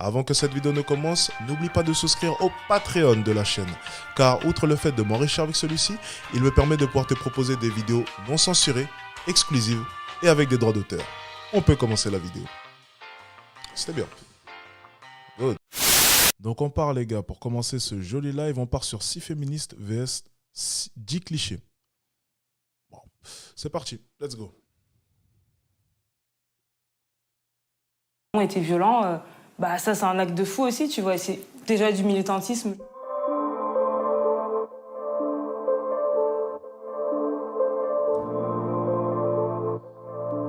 Avant que cette vidéo ne commence, n'oublie pas de souscrire au Patreon de la chaîne, car outre le fait de m'enrichir avec celui-ci, il me permet de pouvoir te proposer des vidéos non censurées, exclusives et avec des droits d'auteur. On peut commencer la vidéo. C'était bien. Good. Donc on part les gars, pour commencer ce joli live, on part sur 6 féministes vs 10 clichés. Bon, c'est parti, let's go. Ont été violents, ça c'est un acte de fou aussi, tu vois, c'est déjà du militantisme.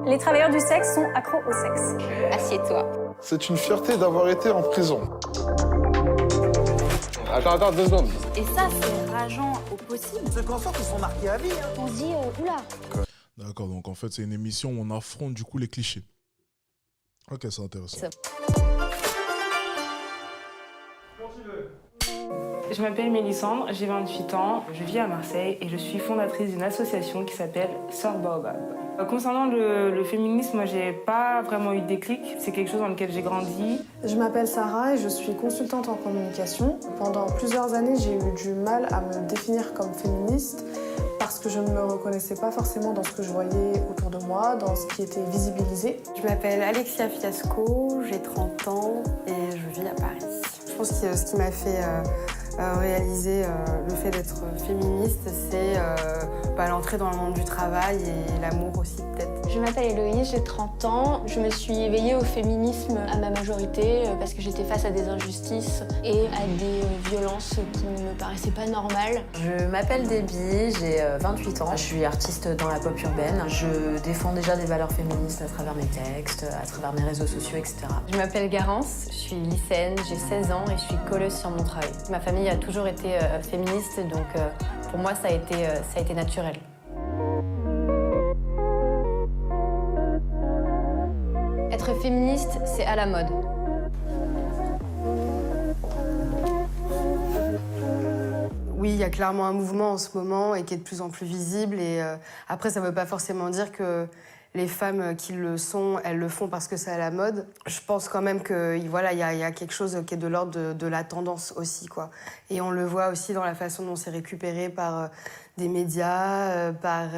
Les travailleurs du sexe sont accros au sexe. Assieds-toi. C'est une fierté d'avoir été en prison. Attends, 2 secondes. Et ça, c'est rageant au possible. Ceux qu'on sort, ils sont marqués à vie. On se dit, oula. D'accord, donc en fait c'est une émission où on affronte du coup les clichés. Ok, c'est intéressant. Je m'appelle Mélissandre, j'ai 28 ans, je vis à Marseille et je suis fondatrice d'une association qui s'appelle Sœurs Baobab. Concernant le féminisme, moi j'ai pas vraiment eu de déclic, c'est quelque chose dans lequel j'ai grandi. Je m'appelle Sarah et je suis consultante en communication. Pendant plusieurs années, j'ai eu du mal à me définir comme féministe parce que je ne me reconnaissais pas forcément dans ce que je voyais autour de moi, dans ce qui était visibilisé. Je m'appelle Alexia Fiasco, j'ai 30 ans et je vis à Paris. Je pense que ce qui m'a fait réaliser le fait d'être féministe, c'est l'entrée dans le monde du travail et l'amour aussi peut-être. Je m'appelle Héloïse, j'ai 30 ans. Je me suis éveillée au féminisme à ma majorité parce que j'étais face à des injustices et à des violences qui ne me paraissaient pas normales. Je m'appelle Déby, j'ai 28 ans. Je suis artiste dans la pop urbaine. Je défends déjà des valeurs féministes à travers mes textes, à travers mes réseaux sociaux, etc. Je m'appelle Garance, je suis lycéenne, j'ai 16 ans et je suis colleuse sur mon travail. Ma famille a toujours été féministe, donc pour moi ça a été naturel. Être féministe, c'est à la mode. Oui, il y a clairement un mouvement en ce moment et qui est de plus en plus visible. Et après, ça ne veut pas forcément dire que les femmes qui le sont, elles le font parce que c'est à la mode. Je pense quand même qu'il y a quelque chose qui est de l'ordre de la tendance aussi, quoi. Et on le voit aussi dans la façon dont c'est récupéré par des médias, par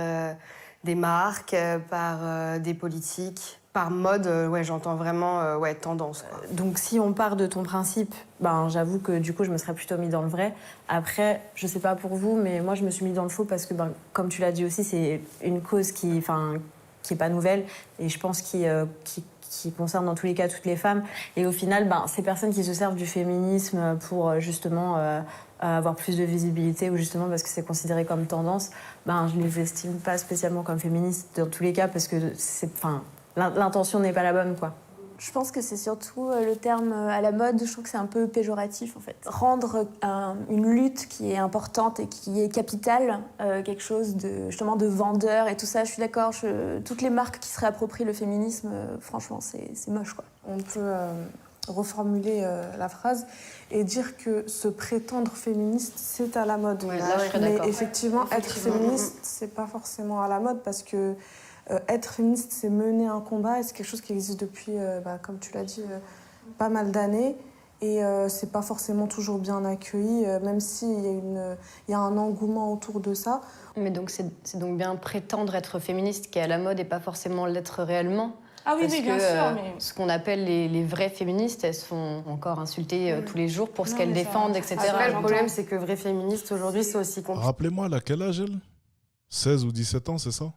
des marques, par des politiques. Par mode, j'entends vraiment tendance, quoi. Donc si on part de ton principe, j'avoue que du coup je me serais plutôt mis dans le vrai. Après, je sais pas pour vous, mais moi je me suis mis dans le faux parce que comme tu l'as dit aussi, c'est une cause qui est pas nouvelle et je pense qui concerne dans tous les cas toutes les femmes. Et au final, ces personnes qui se servent du féminisme pour justement avoir plus de visibilité ou justement parce que c'est considéré comme tendance, je ne les estime pas spécialement comme féministes dans tous les cas parce que l'intention n'est pas la bonne, quoi. Je pense que c'est surtout le terme à la mode, je trouve que c'est un peu péjoratif en fait. Rendre une lutte qui est importante et qui est capitale quelque chose de vendeur et tout ça, je suis d'accord, toutes les marques qui se réapproprient le féminisme, franchement c'est moche, quoi. On peut reformuler la phrase et dire que se prétendre féministe, c'est à la mode. Ouais, là, je serais mais d'accord. effectivement, être féministe, c'est pas forcément à la mode parce que être féministe, c'est mener un combat et c'est quelque chose qui existe depuis, comme tu l'as dit, pas mal d'années. Et c'est pas forcément toujours bien accueilli, même s'il y a un engouement autour de ça. Mais donc c'est donc bien prétendre être féministe qui est à la mode et pas forcément l'être réellement. Ah oui, Parce bien que, sûr, mais... ce qu'on appelle les vraies féministes, elles sont encore insultées tous les jours pour ce qu'elles défendent, etc. Après, le problème, c'est que vraies féministes, aujourd'hui, c'est aussi compliqué. Rappelez-moi, elle a quel âge elle? 16 ou 17 ans, c'est ça?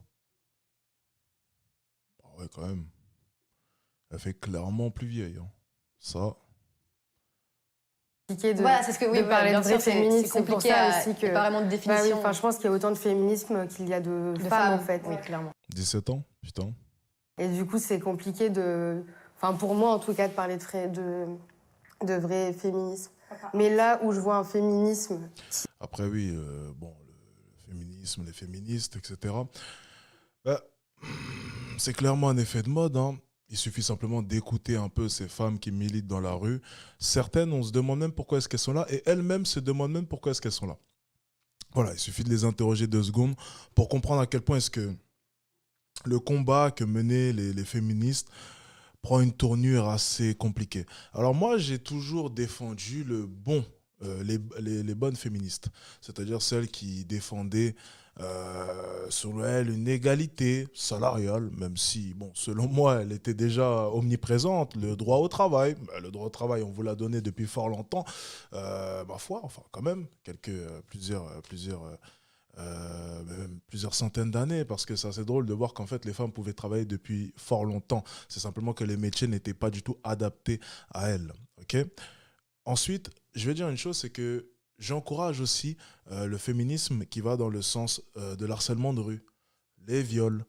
Ouais, quand même. Elle fait clairement plus vieille. Hein. Ça... Voilà, c'est ce que de parler de vraies féministes, c'est pour ça aussi que... pas vraiment de définition. Je pense qu'il y a autant de féminisme qu'il y a de femmes, en fait. Oui, clairement. 17 ans, putain. Et du coup, c'est compliqué de... pour moi, en tout cas, de parler de vrai féminisme. Mais là où je vois un féminisme... Après, oui, le féminisme, les féministes, etc. C'est clairement un effet de mode, hein. Il suffit simplement d'écouter un peu ces femmes qui militent dans la rue. Certaines, on se demande même pourquoi est-ce qu'elles sont là et elles-mêmes se demandent même pourquoi est-ce qu'elles sont là. Voilà, il suffit de les interroger 2 secondes pour comprendre à quel point est-ce que le combat que menaient les féministes prend une tournure assez compliquée. Alors moi, j'ai toujours défendu les bonnes féministes, c'est-à-dire celles qui défendaient selon elles une égalité salariale, même si, bon, selon moi, elle était déjà omniprésente. Le droit au travail, le droit au travail, on vous l'a donné depuis fort longtemps, ma foi, enfin quand même, plusieurs centaines d'années, parce que c'est assez drôle de voir qu'en fait les femmes pouvaient travailler depuis fort longtemps. C'est simplement que les métiers n'étaient pas du tout adaptés à elles. Ok. Ensuite, je vais dire une chose, c'est que j'encourage aussi le féminisme qui va dans le sens de l'harcèlement de rue, les viols,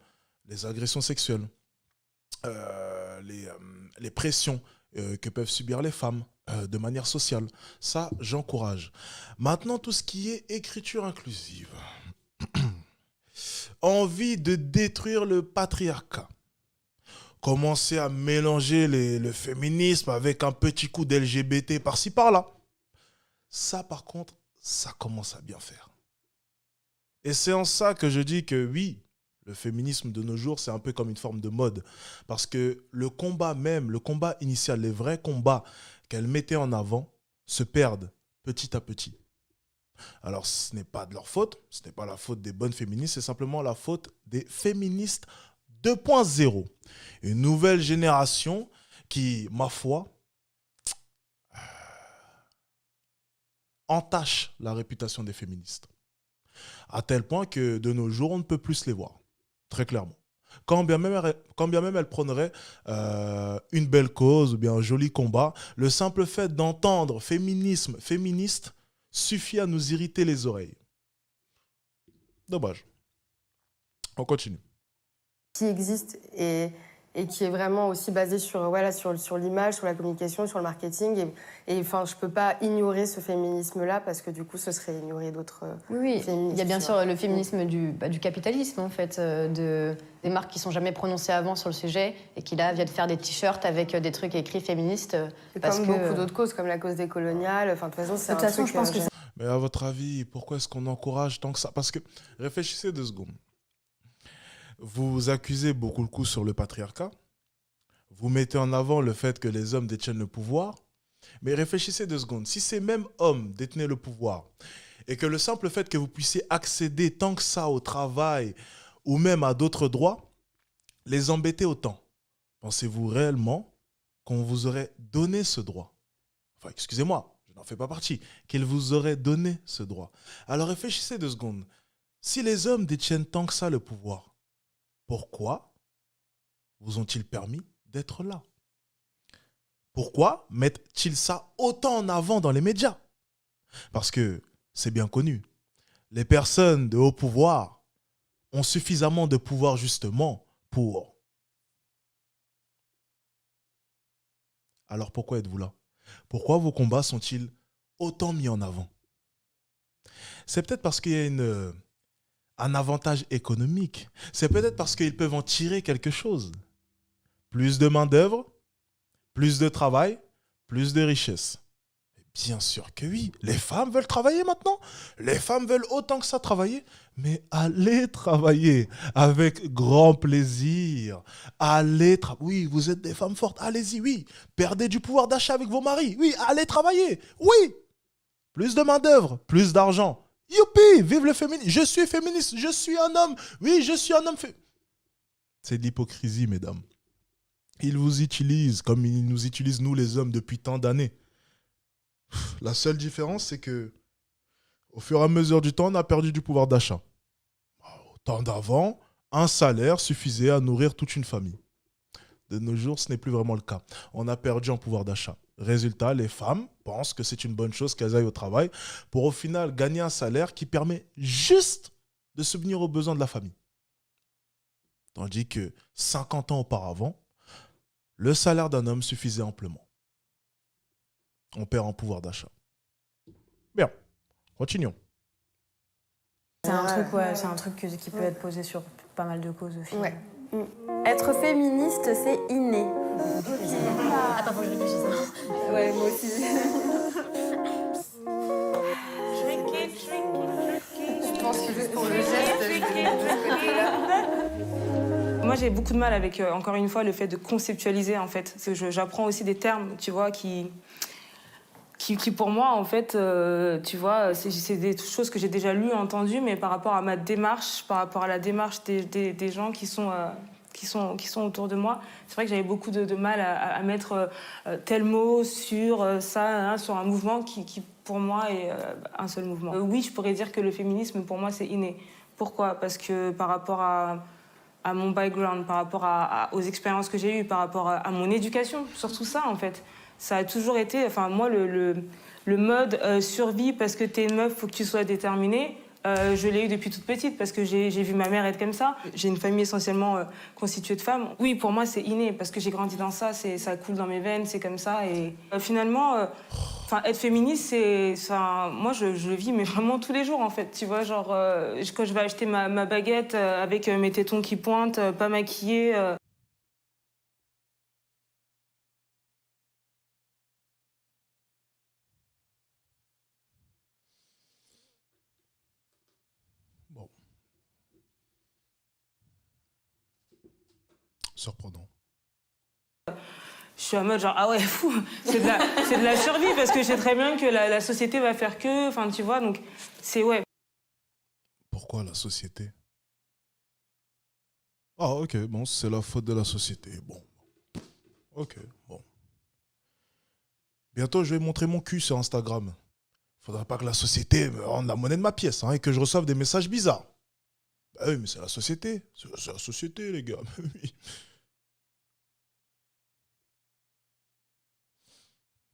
les agressions sexuelles, les pressions que peuvent subir les femmes de manière sociale. Ça, j'encourage. Maintenant, tout ce qui est écriture inclusive. Envie de détruire le patriarcat. Commencer à mélanger le féminisme avec un petit coup d'LGBT par-ci par-là. Ça, par contre, ça commence à bien faire. Et c'est en ça que je dis que oui, le féminisme de nos jours, c'est un peu comme une forme de mode. Parce que le combat initial, les vrais combats qu'elles mettaient en avant, se perdent petit à petit. Alors, ce n'est pas de leur faute, ce n'est pas la faute des bonnes féministes, c'est simplement la faute des féministes 2.0. Une nouvelle génération qui, ma foi, entache la réputation des féministes. À tel point que de nos jours, on ne peut plus les voir, très clairement. Quand bien même elles prendraient une belle cause ou bien un joli combat, le simple fait d'entendre féminisme, féministe, suffit à nous irriter les oreilles. Dommage. On continue. Qui existe et qui est vraiment aussi basé sur l'image, sur la communication, sur le marketing. Et enfin, je ne peux pas ignorer ce féminisme-là parce que du coup, ce serait ignorer d'autres féminismes. Il y a bien sûr le féminisme du capitalisme, en fait, des marques qui ne sont jamais prononcées avant sur le sujet et qui, là, viennent faire des t-shirts avec des trucs écrits féministes. Comme beaucoup d'autres causes, comme la cause décoloniale. Enfin, de toute façon, c'est un truc... je pense que Mais à votre avis, pourquoi est-ce qu'on encourage tant que ça? Parce que, réfléchissez 2 secondes. Vous accusez beaucoup le coup sur le patriarcat. Vous mettez en avant le fait que les hommes détiennent le pouvoir. Mais réfléchissez 2 secondes. Si ces mêmes hommes détenaient le pouvoir et que le simple fait que vous puissiez accéder tant que ça au travail ou même à d'autres droits, les embêter autant, pensez-vous réellement qu'on vous aurait donné ce droit? Enfin, excusez-moi, je n'en fais pas partie. Qu'ils vous auraient donné ce droit. Alors réfléchissez 2 secondes. Si les hommes détiennent tant que ça le pouvoir, pourquoi vous ont-ils permis d'être là? Pourquoi mettent-ils ça autant en avant dans les médias? Parce que c'est bien connu. Les personnes de haut pouvoir ont suffisamment de pouvoir justement pour... Alors pourquoi êtes-vous là? Pourquoi vos combats sont-ils autant mis en avant? C'est peut-être parce qu'il y a un avantage économique. C'est peut-être parce qu'ils peuvent en tirer quelque chose. Plus de main-d'œuvre, plus de travail, plus de richesse. Bien sûr que oui. Les femmes veulent travailler maintenant. Les femmes veulent autant que ça travailler. Mais allez travailler avec grand plaisir. Oui, vous êtes des femmes fortes. Allez-y, oui. Perdez du pouvoir d'achat avec vos maris. Oui, allez travailler. Oui. Plus de main-d'œuvre, plus d'argent. Youpi, vive le féminisme. Je suis féministe, je suis un homme. Oui, je suis un homme. C'est de l'hypocrisie, mesdames. Ils vous utilisent comme ils nous utilisent, nous, les hommes, depuis tant d'années. La seule différence, c'est que au fur et à mesure du temps, on a perdu du pouvoir d'achat. Au temps d'avant, un salaire suffisait à nourrir toute une famille. De nos jours, ce n'est plus vraiment le cas. On a perdu en pouvoir d'achat. Résultat, les femmes pensent que c'est une bonne chose qu'elles aillent au travail pour au final gagner un salaire qui permet juste de subvenir aux besoins de la famille. Tandis que 50 ans auparavant, le salaire d'un homme suffisait amplement. On perd en pouvoir d'achat. Bien, continuons. C'est un truc qui peut être posé sur pas mal de causes aussi. Ouais. Être féministe, c'est inné. Attends, faut que je réfléchisse. Ouais, moi aussi. Je pense que juste pour le geste de ce côté-là. Moi, j'ai beaucoup de mal avec, encore une fois, le fait de conceptualiser, en fait. J'apprends aussi des termes, tu vois, qui pour moi, en fait, tu vois, c'est des choses que j'ai déjà lues, entendues, mais par rapport à ma démarche, par rapport à la démarche des gens qui sont autour de moi, c'est vrai que j'avais beaucoup de mal à mettre tel mot sur ça, hein, sur un mouvement qui, pour moi, est un seul mouvement. Oui, je pourrais dire que le féminisme, pour moi, c'est inné. Pourquoi? Parce que par rapport à mon background, par rapport aux expériences que j'ai eues, par rapport à mon éducation, surtout ça, en fait. Ça a toujours été, enfin moi, le mode survie parce que t'es une meuf, faut que tu sois déterminée. Je l'ai eu depuis toute petite parce que j'ai vu ma mère être comme ça. J'ai une famille essentiellement constituée de femmes. Oui, pour moi, c'est inné parce que j'ai grandi dans ça, ça coule dans mes veines, c'est comme ça. Et finalement, être féministe, moi, je le vis, mais vraiment tous les jours, en fait. Tu vois, genre, quand je vais acheter ma baguette avec mes tétons qui pointent, pas maquillée. Bon. Surprenant. Je suis en mode genre, ah ouais, fou, c'est de la survie parce que je sais très bien que la société va faire que, enfin, tu vois, donc c'est ouais. Pourquoi la société? Ah, ok, bon, c'est la faute de la société. Bon. Ok, bon. Bientôt, je vais montrer mon cul sur Instagram. Faudrait pas que la société me rende la monnaie de ma pièce, hein, et que je reçoive des messages bizarres. Bah oui, mais c'est la société. C'est la société, les gars.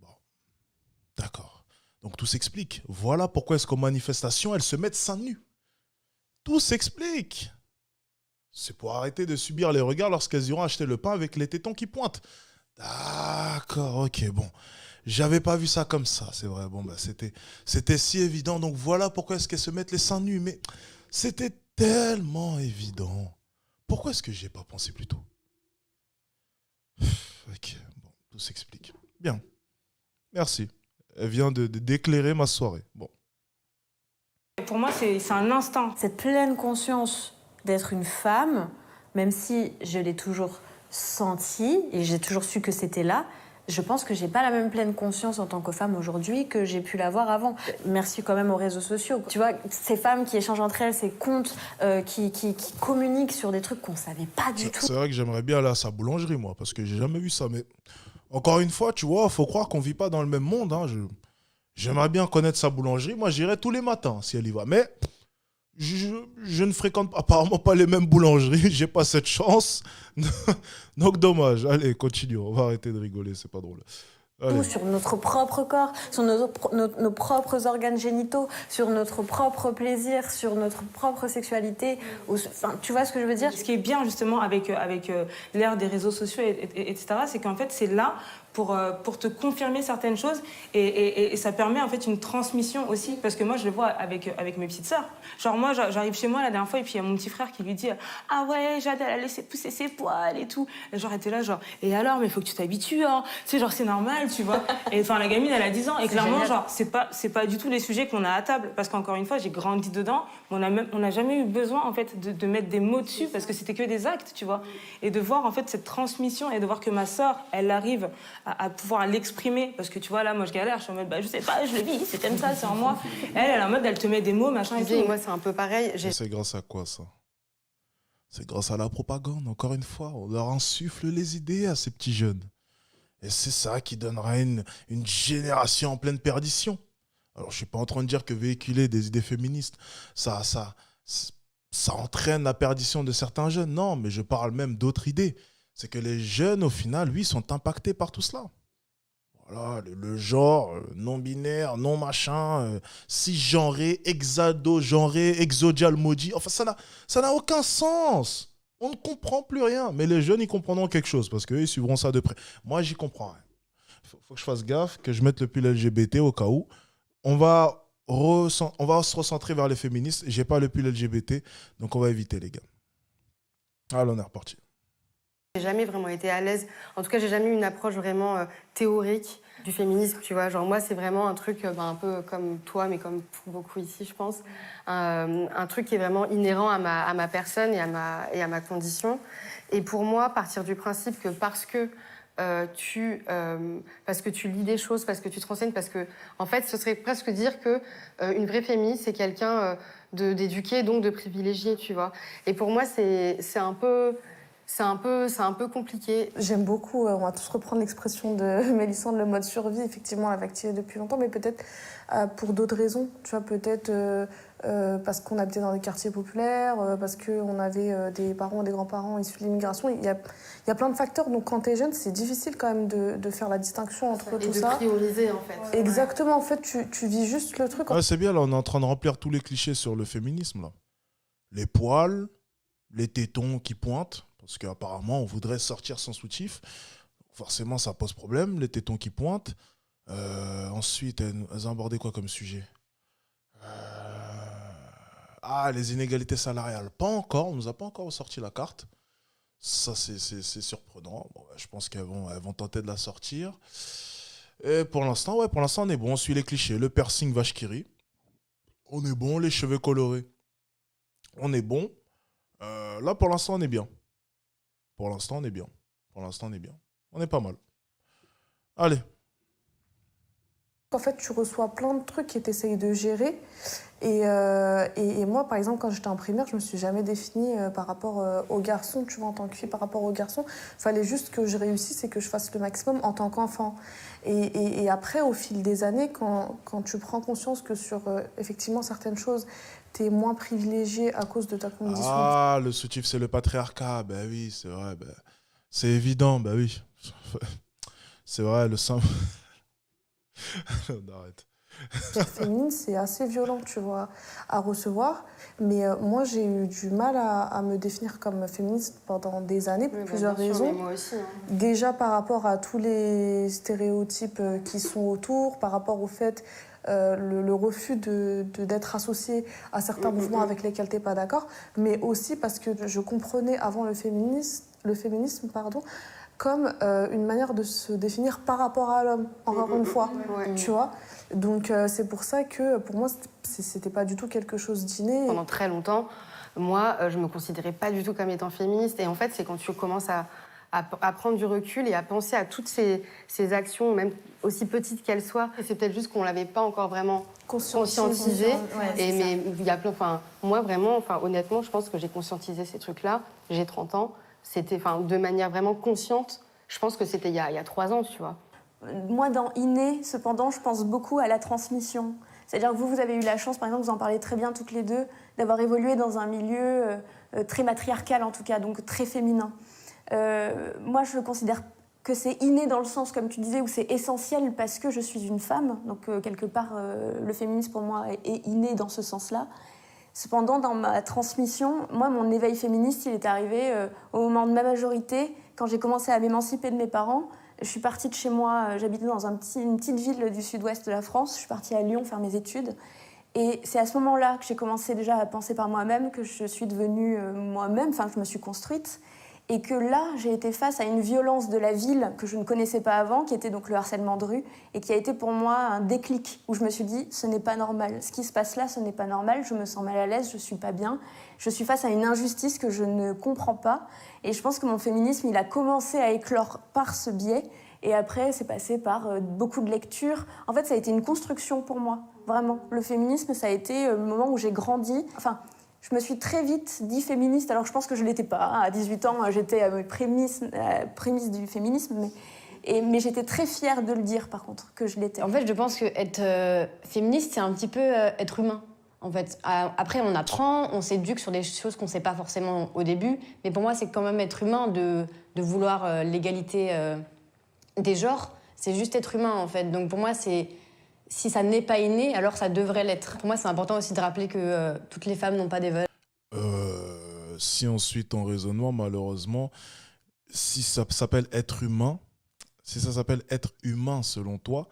Bon, d'accord. Donc tout s'explique. Voilà pourquoi est-ce qu'aux manifestations, elles se mettent seins nus. Tout s'explique. C'est pour arrêter de subir les regards lorsqu'elles iront acheter le pain avec les tétons qui pointent. D'accord, ok, bon. J'avais pas vu ça comme ça, c'est vrai. Bon, bah, c'était si évident. Donc voilà pourquoi est-ce qu'elles se mettent les seins nus. Mais c'était tellement évident. Pourquoi est-ce que j'y ai pas pensé plus tôt? Ok, bon, tout s'explique. Bien. Merci. Elle vient d'éclairer ma soirée. Bon. Pour moi, c'est un instinct. Cette pleine conscience d'être une femme, même si je l'ai toujours senti et j'ai toujours su que c'était là, je pense que j'ai pas la même pleine conscience en tant que femme aujourd'hui que j'ai pu l'avoir avant. Merci quand même aux réseaux sociaux. Tu vois, ces femmes qui échangent entre elles, ces comptes qui communiquent sur des trucs qu'on savait pas du tout. C'est vrai que j'aimerais bien aller à sa boulangerie, moi, parce que j'ai jamais vu ça. Mais encore une fois, tu vois, faut croire qu'on vit pas dans le même monde. Hein. J'aimerais bien connaître sa boulangerie. Moi, j'irais tous les matins si elle y va. Mais je ne fréquente apparemment pas les mêmes boulangeries. J'ai pas cette chance. Donc, dommage. Allez, continuons. On va arrêter de rigoler. C'est pas drôle. Allez. Sur notre propre corps, sur nos propres organes génitaux, sur notre propre plaisir, sur notre propre sexualité. Enfin, tu vois ce que je veux dire? Ce qui est bien justement avec l'ère des réseaux sociaux, etc., c'est qu'en fait, c'est là pour te confirmer certaines choses et ça permet en fait une transmission aussi, parce que moi je le vois avec mes petites sœurs. Genre moi j'arrive chez moi la dernière fois et puis il y a mon petit frère qui lui dit ah ouais, Jade elle a laissé pousser ses poils et tout, et genre elle était là genre et alors mais faut que tu t'habitues hein, tu sais genre c'est normal tu vois, et enfin la gamine elle a 10 ans et clairement génial. Genre c'est pas du tout les sujets qu'on a à table, parce qu'encore une fois j'ai grandi dedans, mais on n'a jamais eu besoin en fait de mettre des mots dessus parce que c'était que des actes, tu vois, et de voir en fait cette transmission et de voir que ma sœur elle arrive à pouvoir l'exprimer, parce que tu vois là moi je galère, je suis en mode je sais pas, je le vis, c'est comme ça, c'est en moi. Elle est en mode elle te met des mots machin et tout. Et moi c'est un peu pareil. C'est grâce à quoi ça? C'est grâce à la propagande, encore une fois. On leur insuffle les idées à ces petits jeunes. Et c'est ça qui donnera une génération en pleine perdition. Alors je suis pas en train de dire que véhiculer des idées féministes, ça entraîne la perdition de certains jeunes. Non, mais je parle même d'autres idées. C'est que les jeunes, au final, lui, sont impactés par tout cela. Voilà, le genre, non-binaire, non-machin, cisgenré, hexado-genré, exodial maudit. Enfin, ça n'a aucun sens. On ne comprend plus rien. Mais les jeunes, ils comprendront quelque chose parce qu'eux, ils suivront ça de près. Moi, j'y comprends rien. Faut que je fasse gaffe, que je mette le pull LGBT au cas où. On va se recentrer vers les féministes. J'ai pas le pull LGBT, donc on va éviter, les gars. Alors, on est reparti. J'ai jamais vraiment été à l'aise. En tout cas, j'ai jamais eu une approche vraiment théorique du féminisme, tu vois. Genre moi, c'est vraiment un truc un peu comme toi, mais comme pour beaucoup ici, je pense. Un truc qui est vraiment inhérent à ma personne et à ma condition. Et pour moi, partir du principe que parce que tu lis des choses, parce que tu te renseignes, parce que, en fait, ce serait presque dire que une vraie féministe, c'est quelqu'un d'éduqué, donc de privilégié, tu vois. Et pour moi, c'est un peu compliqué. J'aime beaucoup, on va tous reprendre l'expression de Mélissandre, le mode survie. Effectivement, elle avait activé depuis longtemps, mais peut-être pour d'autres raisons. Tu vois, peut-être parce qu'on habitait dans des quartiers populaires, parce qu'on avait des parents, des grands-parents issus de l'immigration. Il y a plein de facteurs. Donc, quand tu es jeune, c'est difficile quand même de faire la distinction entre tout ça. Et de prioriser, en fait. Exactement. En fait, tu vis juste le truc. Ouais, c'est bien, là, on est en train de remplir tous les clichés sur le féminisme, là. Les poils, les tétons qui pointent. Parce qu'apparemment, on voudrait sortir sans soutif. Forcément, ça pose problème, les tétons qui pointent. Ensuite, elles ont abordé quoi comme sujet? Les inégalités salariales. Pas encore, on ne nous a pas encore sorti la carte. Ça, c'est surprenant. Bon, je pense elles vont tenter de la sortir. Et pour l'instant, on est bon. On suit les clichés. Le piercing vache qui rit. On est bon. Les cheveux colorés. On est bon. Là, pour l'instant, on est bien. Pour l'instant, on est bien. On est pas mal. Allez. En fait, tu reçois plein de trucs et tu essayes de gérer. Et moi, par exemple, quand j'étais en primaire, je me suis jamais définie par rapport aux garçons, tu vois, en tant que fille, par rapport aux garçons. Il fallait juste que je réussisse et que je fasse le maximum en tant qu'enfant. Et après, au fil des années, quand tu prends conscience que sur, effectivement, certaines choses, tu es moins privilégié à cause de ta condition. Ah, le soutif, c'est le patriarcat. Ben oui, c'est vrai. Ben, c'est évident, ben oui. C'est vrai, le sein... Non, arrête. Féminine, c'est assez violent, tu vois, à recevoir. Mais moi, j'ai eu du mal à me définir comme féministe pendant des années, pour plusieurs raisons. Moi aussi, hein. Déjà par rapport à tous les stéréotypes qui sont autour, par rapport au fait, le refus d'être associé à certains mouvements avec lesquels tu n'es pas d'accord, mais aussi parce que je comprenais avant le féminisme, comme une manière de se définir par rapport à l'homme, encore une fois, tu vois. Donc c'est pour ça que pour moi, c'était pas du tout quelque chose d'inné. Pendant très longtemps, moi, je me considérais pas du tout comme étant féministe. Et en fait, c'est quand tu commences à prendre du recul et à penser à toutes ces actions, même aussi petites qu'elles soient. Et c'est peut-être juste qu'on l'avait pas encore vraiment conscientisé. Mais il y a plein... moi, vraiment, honnêtement, je pense que j'ai conscientisé ces trucs-là. J'ai 30 ans. C'était de manière vraiment consciente. Je pense que c'était il y a 3 ans, tu vois. Moi, dans inné, cependant, je pense beaucoup à la transmission. C'est-à-dire que vous avez eu la chance, par exemple, vous en parlez très bien toutes les deux, d'avoir évolué dans un milieu très matriarcal, en tout cas, donc très féminin. Moi, je considère que c'est inné dans le sens, comme tu disais, où c'est essentiel parce que je suis une femme. Donc, quelque part, le féminisme, pour moi, est inné dans ce sens-là. Cependant, dans ma transmission, moi, mon éveil féministe, il est arrivé au moment de ma majorité, quand j'ai commencé à m'émanciper de mes parents. Je suis partie de chez moi, j'habitais dans une petite ville du sud-ouest de la France. Je suis partie à Lyon faire mes études. Et c'est à ce moment-là que j'ai commencé déjà à penser par moi-même, que je suis devenue moi-même, que je me suis construite. Et que là, j'ai été face à une violence de la ville que je ne connaissais pas avant, qui était donc le harcèlement de rue, et qui a été pour moi un déclic, où je me suis dit, ce n'est pas normal. Ce qui se passe là, ce n'est pas normal, je me sens mal à l'aise, je ne suis pas bien. Je suis face à une injustice que je ne comprends pas. Et je pense que mon féminisme, il a commencé à éclore par ce biais. Et après, c'est passé par beaucoup de lectures. En fait, ça a été une construction pour moi, vraiment. Le féminisme, ça a été le moment où j'ai grandi. Je me suis très vite dit féministe, alors je pense que je ne l'étais pas. À 18 ans, j'étais prémisse du féminisme, mais j'étais très fière de le dire, par contre, que je l'étais. En fait, je pense qu'être féministe, c'est un petit peu être humain. En fait, après, on apprend, on s'éduque sur des choses qu'on ne sait pas forcément au début, mais pour moi, c'est quand même être humain de vouloir l'égalité des genres. C'est juste être humain, en fait. Donc pour moi, si ça n'est pas inné, alors ça devrait l'être. Pour moi, c'est important aussi de rappeler que toutes les femmes n'ont pas des valeurs. Si on suit ton raisonnement, malheureusement, si ça s'appelle être humain, selon toi,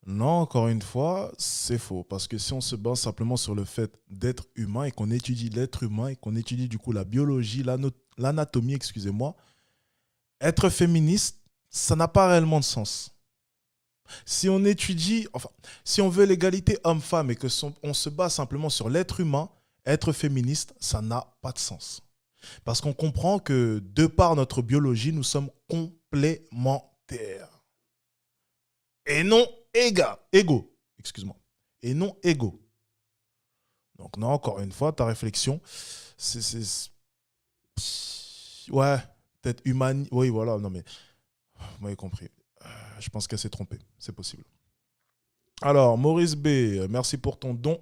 non, encore une fois, c'est faux. Parce que si on se base simplement sur le fait d'être humain et qu'on étudie l'être humain et qu'on étudie du coup la biologie, l'anatomie, excusez-moi, être féministe, ça n'a pas réellement de sens. Si on étudie, si on veut l'égalité homme-femme et que on se base simplement sur l'être humain, être féministe, ça n'a pas de sens. Parce qu'on comprend que, de par notre biologie, nous sommes complémentaires. Et non égaux. Excuse-moi. Et non égaux. Donc non, encore une fois, ta réflexion, ouais, peut-être humaine. Oui, voilà, non mais, vous m'avez compris. Je pense qu'elle s'est trompée, c'est possible. Alors, Maurice B, merci pour ton don.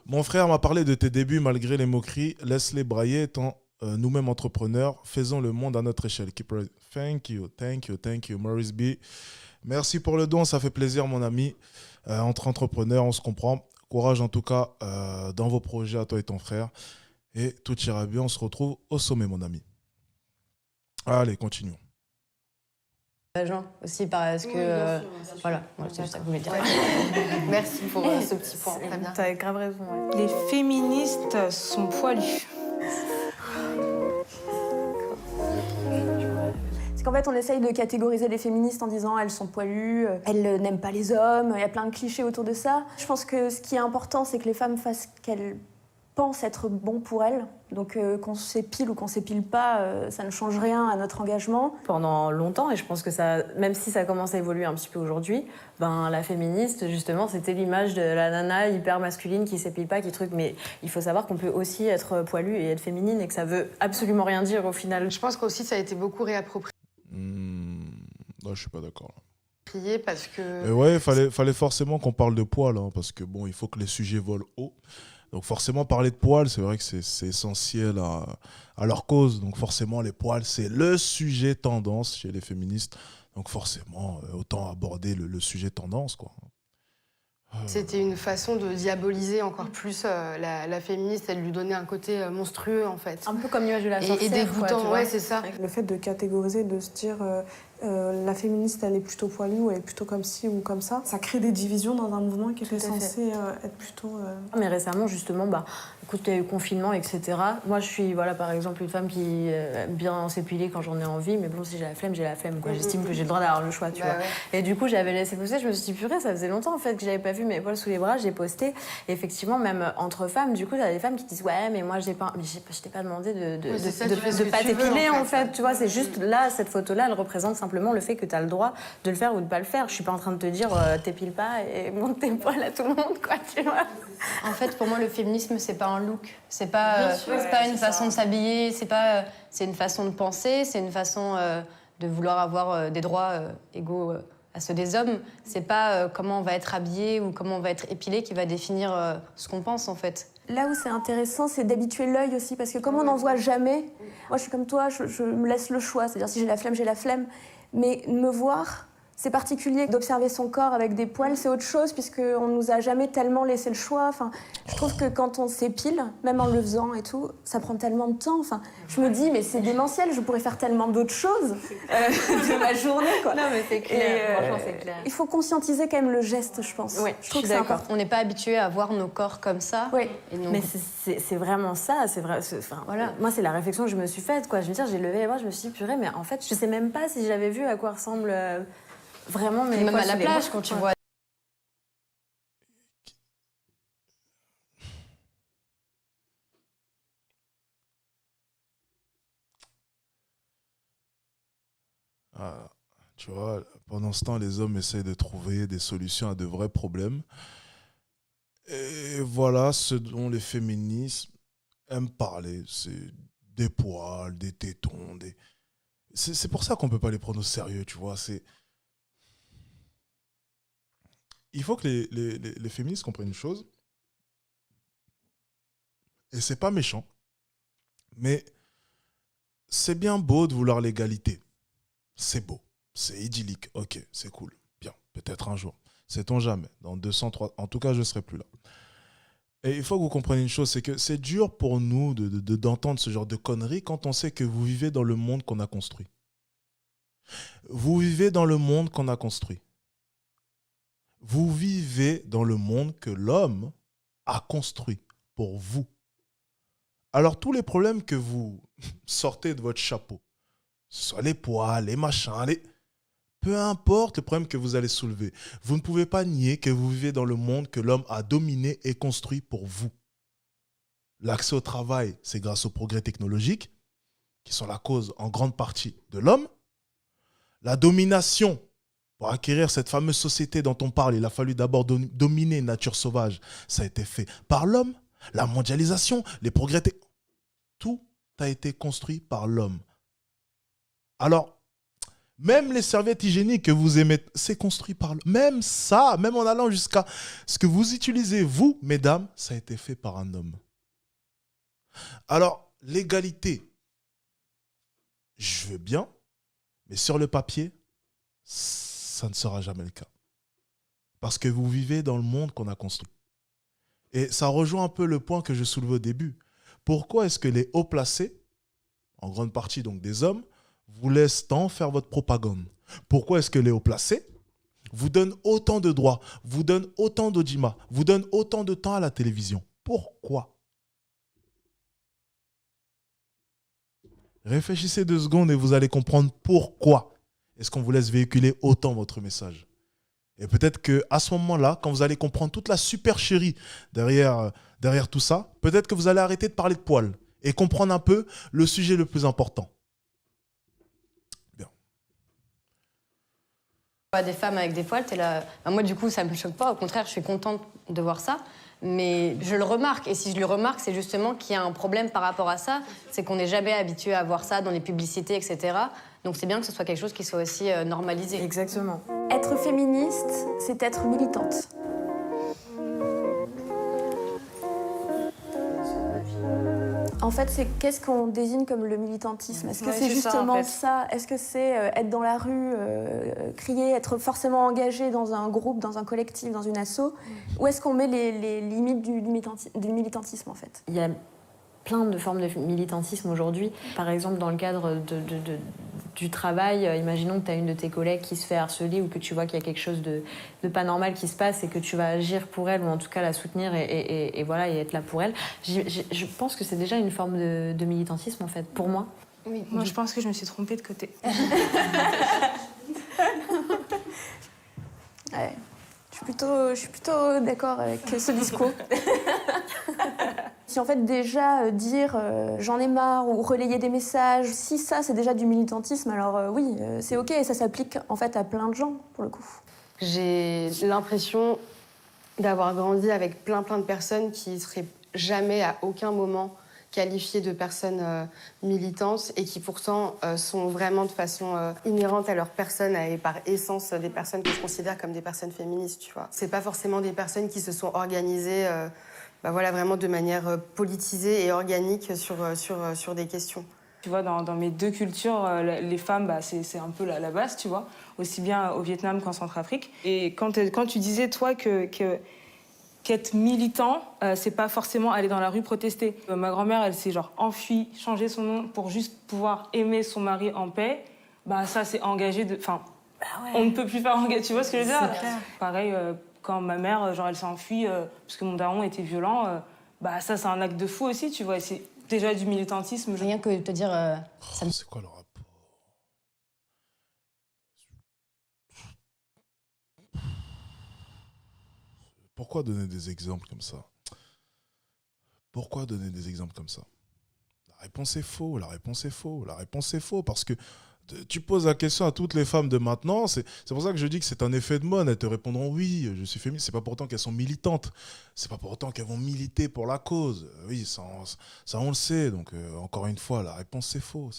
Mon frère m'a parlé de tes débuts malgré les moqueries. Laisse-les brailler étant nous-mêmes entrepreneurs. Faisons le monde à notre échelle. Thank you, Maurice B. Merci pour le don, ça fait plaisir, mon ami. Entre entrepreneurs, on se comprend. Courage en tout cas dans vos projets à toi et ton frère. Et tout ira bien, on se retrouve au sommet, mon ami. Allez, continuons. Jean aussi parce que voilà, c'est juste ça que je voulais dire. Merci pour ce petit point. Très bien. T'as grave raison. Ouais. Les féministes sont poilus. C'est qu'en fait, on essaye de catégoriser les féministes en disant elles sont poilues, elles n'aiment pas les hommes, il y a plein de clichés autour de ça. Je pense que ce qui est important, c'est que les femmes fassent ce qu'elles pensent être bon pour elles. Donc qu'on s'épile ou qu'on s'épile pas, ça ne change rien à notre engagement. Pendant longtemps, et je pense que ça, même si ça commence à évoluer un petit peu aujourd'hui, ben, la féministe, justement, c'était l'image de la nana hyper masculine qui s'épile pas, qui truc. Mais il faut savoir qu'on peut aussi être poilue et être féminine et que ça veut absolument rien dire au final. Je pense qu'aussi ça a été beaucoup réapproprié. Non, je suis pas d'accord. Parce que... Mais ouais, fallait forcément qu'on parle de poils, hein, parce que bon, il faut que les sujets volent haut. Donc forcément, parler de poils, c'est vrai que c'est essentiel à leur cause. Donc forcément, les poils, c'est le sujet tendance chez les féministes. Donc forcément, autant aborder le sujet tendance, quoi. C'était une façon de diaboliser encore plus la féministe et de lui donner un côté monstrueux, en fait. Un peu comme l'image de la sorcière. Et dégoûtant, ouais, c'est ça. Le fait de catégoriser, de se dire la féministe, elle est plutôt poilue ou elle est plutôt comme ci ou comme ça crée des divisions dans un mouvement qui était censé être plutôt... Mais récemment, justement, écoute, il y a eu confinement, etc. Moi, je suis, voilà, par exemple, une femme qui aime bien s'épiler quand j'en ai envie, mais bon, si j'ai la flemme, j'ai la flemme, quoi. J'estime que j'ai le droit d'avoir le choix, tu vois. Ouais. Et du coup, j'avais laissé poster, je me suis dit, purée, ça faisait longtemps, en fait, que j'avais pas vu mes poils sous les bras, j'ai posté. Et effectivement, même entre femmes, du coup, il y a des femmes qui disent, ouais, mais moi, je t'ai pas demandé de pas t'épiler, en fait, tu vois. C'est juste, là, cette photo-là, elle représente simplement le fait que t'as le droit de le faire ou de pas le faire. Je suis pas en train de te dire, t'épiles pas et monte tes poils à tout le monde, quoi, tu vois. En fait, pour moi, le féminisme, c'est pas un look. C'est pas une façon de s'habiller, c'est une façon de penser, c'est une façon de vouloir avoir des droits égaux à ceux des hommes. C'est pas comment on va être habillé ou comment on va être épilé qui va définir ce qu'on pense, en fait. Là où c'est intéressant, c'est d'habituer l'œil aussi, parce que comme on n'en voit jamais, moi je suis comme toi, je me laisse le choix, c'est-à-dire si j'ai la flemme, j'ai la flemme, mais me voir... C'est particulier d'observer son corps avec des poils, c'est autre chose puisqu'on nous a jamais tellement laissé le choix. Enfin, je trouve que quand on s'épile, même en le faisant et tout, ça prend tellement de temps. Enfin, je me dis, mais c'est démentiel, je pourrais faire tellement d'autres choses de ma journée, quoi. Non, mais c'est clair, franchement, c'est clair. Il faut conscientiser quand même le geste, je pense. Oui, je trouve que c'est important. On n'est pas habitué à voir nos corps comme ça. Oui. Mais c'est vraiment ça, c'est vrai. Enfin, voilà. Moi, c'est la réflexion que je me suis faite, quoi. Je veux dire, j'ai levé les bras, je me suis dit, purée, mais en fait, je sais même pas si j'avais vu à quoi ressemble... Vraiment, mais même à la plage, quand tu vois. Ah, tu vois, pendant ce temps, les hommes essayent de trouver des solutions à de vrais problèmes. Et voilà ce dont les féministes aiment parler. C'est des poils, des tétons. C'est pour ça qu'on ne peut pas les prendre au sérieux, tu vois. Il faut que les féministes comprennent une chose. Et c'est pas méchant. Mais c'est bien beau de vouloir l'égalité. C'est beau. C'est idyllique. Ok, c'est cool. Bien, peut-être un jour. Sait-on jamais. Dans 200, 300... En tout cas, je ne serai plus là. Et il faut que vous compreniez une chose, c'est que c'est dur pour nous d'entendre ce genre de conneries quand on sait que vous vivez dans le monde qu'on a construit. Vous vivez dans le monde qu'on a construit. Vous vivez dans le monde que l'homme a construit pour vous. Alors tous les problèmes que vous sortez de votre chapeau, ce soit les poils, les machins, peu importe le problème que vous allez soulever, vous ne pouvez pas nier que vous vivez dans le monde que l'homme a dominé et construit pour vous. L'accès au travail, c'est grâce au progrès technologique. qui sont la cause en grande partie de l'homme. La domination, pour acquérir cette fameuse société dont on parle, il a fallu d'abord dominer une nature sauvage. Ça a été fait par l'homme. La mondialisation, les progrès, tout a été construit par l'homme. Alors, même les serviettes hygiéniques que vous aimez, c'est construit par l'homme. Même ça, même en allant jusqu'à ce que vous utilisez, vous, mesdames, ça a été fait par un homme. Alors, l'égalité, je veux bien, mais sur le papier, ça ne sera jamais le cas. Parce que vous vivez dans le monde qu'on a construit. Et ça rejoint un peu le point que je soulevais au début. Pourquoi est-ce que les hauts placés, en grande partie donc des hommes, vous laissent tant faire votre propagande? Pourquoi est-ce que les hauts placés vous donnent autant de droits, vous donnent autant d'audimat, vous donnent autant de temps à la télévision? Pourquoi? Réfléchissez 2 secondes et vous allez comprendre pourquoi est-ce qu'on vous laisse véhiculer autant votre message. Et peut-être qu'à ce moment-là, quand vous allez comprendre toute la supercherie derrière tout ça, peut-être que vous allez arrêter de parler de poils et comprendre un peu le sujet le plus important. Bien. Des femmes avec des poils, t'es là... moi, du coup, ça me choque pas. Au contraire, je suis contente de voir ça. Mais je le remarque. Et si je le remarque, c'est justement qu'il y a un problème par rapport à ça. C'est qu'on n'est jamais habitué à voir ça dans les publicités, etc. Donc c'est bien que ce soit quelque chose qui soit aussi normalisé. Exactement. Être féministe, c'est être militante. En fait, c'est qu'est-ce qu'on désigne comme le militantisme? Est-ce que c'est justement ça? Est-ce que c'est être dans la rue, crier, être forcément engagé dans un groupe, dans un collectif, dans une asso? Ou est-ce qu'on met les limites du militantisme, en fait? Il y a plein de formes de militantisme aujourd'hui. Par exemple, dans le cadre du travail, imaginons que tu as une de tes collègues qui se fait harceler ou que tu vois qu'il y a quelque chose de pas normal qui se passe et que tu vas agir pour elle ou en tout cas la soutenir et voilà, et être là pour elle. Je pense que c'est déjà une forme de militantisme en fait, pour moi. Oui, moi je pense que je me suis trompée de côté. Ouais. Je suis plutôt d'accord avec ce discours. Si en fait déjà dire j'en ai marre ou relayer des messages, si ça c'est déjà du militantisme, alors oui, c'est ok et ça s'applique en fait à plein de gens pour le coup. J'ai l'impression d'avoir grandi avec plein de personnes qui seraient jamais à aucun moment qualifiées de personnes militantes et qui pourtant sont vraiment de façon inhérente à leur personne et par essence des personnes que je considère comme des personnes féministes, tu vois. C'est pas forcément des personnes qui se sont organisées voilà, vraiment de manière politisée et organique sur des questions. Tu vois, dans mes 2 cultures, les femmes, c'est un peu la base, tu vois, aussi bien au Vietnam qu'en Centrafrique. Et quand tu disais, toi, qu'être militant, c'est pas forcément aller dans la rue protester. Ma grand-mère, elle s'est genre enfuie, changé son nom pour juste pouvoir aimer son mari en paix. Ça, c'est engagé de... Enfin, on ne peut plus faire engager, tu vois ce que je veux dire? Pareil, quand ma mère, genre, elle s'est enfuie parce que mon daron était violent, ça, c'est un acte de fou aussi, tu vois. Et c'est déjà du militantisme. Rien que te dire... C'est quoi le rapport? Pourquoi donner des exemples comme ça? Pourquoi donner des exemples comme ça? La réponse est faux, la réponse est faux, la réponse est faux, parce que tu poses la question à toutes les femmes de maintenant, c'est pour ça que je dis que c'est un effet de mode. Elles te répondront oui, je suis féministe. C'est pas pour autant qu'elles sont militantes. C'est pas pour autant qu'elles vont militer pour la cause. Oui, ça on le sait. Donc encore une fois, la réponse c'est faux.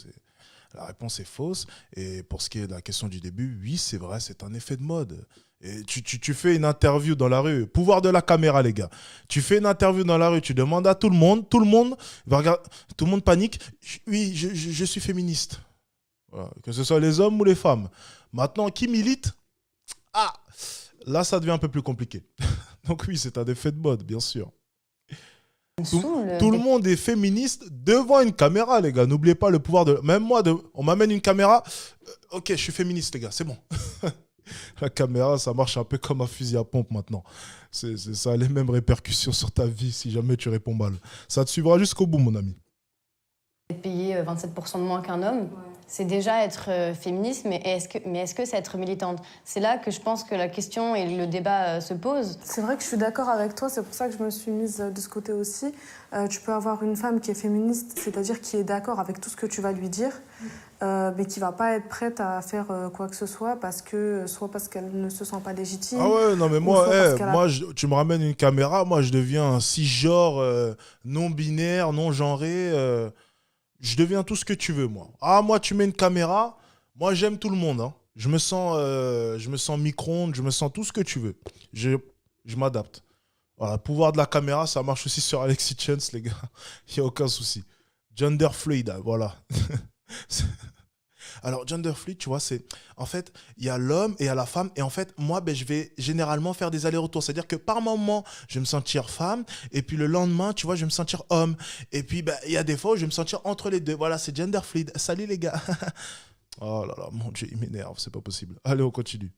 La réponse est fausse. Et pour ce qui est de la question du début, oui, c'est vrai, c'est un effet de mode. Et tu fais une interview dans la rue, pouvoir de la caméra, les gars. Tu fais une interview dans la rue, tu demandes à tout le monde va regarder, tout le monde panique. Oui, je suis féministe. Voilà, que ce soit les hommes ou les femmes. Maintenant, qui milite? Ah, là, ça devient un peu plus compliqué. Donc oui, c'est un effet de mode, bien sûr. Tout le monde est féministe devant une caméra, les gars. N'oubliez pas le pouvoir de... Même moi, on m'amène une caméra. Ok, je suis féministe, les gars, c'est bon. La caméra, ça marche un peu comme un fusil à pompe maintenant. Ça a les mêmes répercussions sur ta vie si jamais tu réponds mal. Ça te suivra jusqu'au bout, mon ami. Payer 27% de moins qu'un homme, c'est déjà être féministe, mais est-ce que c'est être militante? C'est là que je pense que la question et le débat se posent. C'est vrai que je suis d'accord avec toi, c'est pour ça que je me suis mise de ce côté aussi. Tu peux avoir une femme qui est féministe, c'est-à-dire qui est d'accord avec tout ce que tu vas lui dire, mais qui va pas être prête à faire quoi que ce soit, soit parce qu'elle ne se sent pas légitime. Ah ouais, non mais moi, tu me ramènes une caméra, moi je deviens un cisgenre, non-binaire, non-genré, je deviens tout ce que tu veux, moi. Ah, moi, tu mets une caméra, moi, j'aime tout le monde. Hein. Je me sens micro-ondes, je me sens tout ce que tu veux. Je m'adapte. Voilà, le pouvoir de la caméra, ça marche aussi sur Alexis Chance, les gars. Il n'y a aucun souci. Gender fluid, voilà. Alors, gender fluid, tu vois, c'est... En fait, il y a l'homme et il y a la femme. Et en fait, moi, je vais généralement faire des allers-retours. C'est-à-dire que par moment, je vais me sentir femme. Et puis le lendemain, tu vois, je vais me sentir homme. Et puis, il y a des fois où je vais me sentir entre les deux. Voilà, c'est gender fluid. Salut, les gars. Oh là là, mon Dieu, il m'énerve. C'est pas possible. Allez, on continue.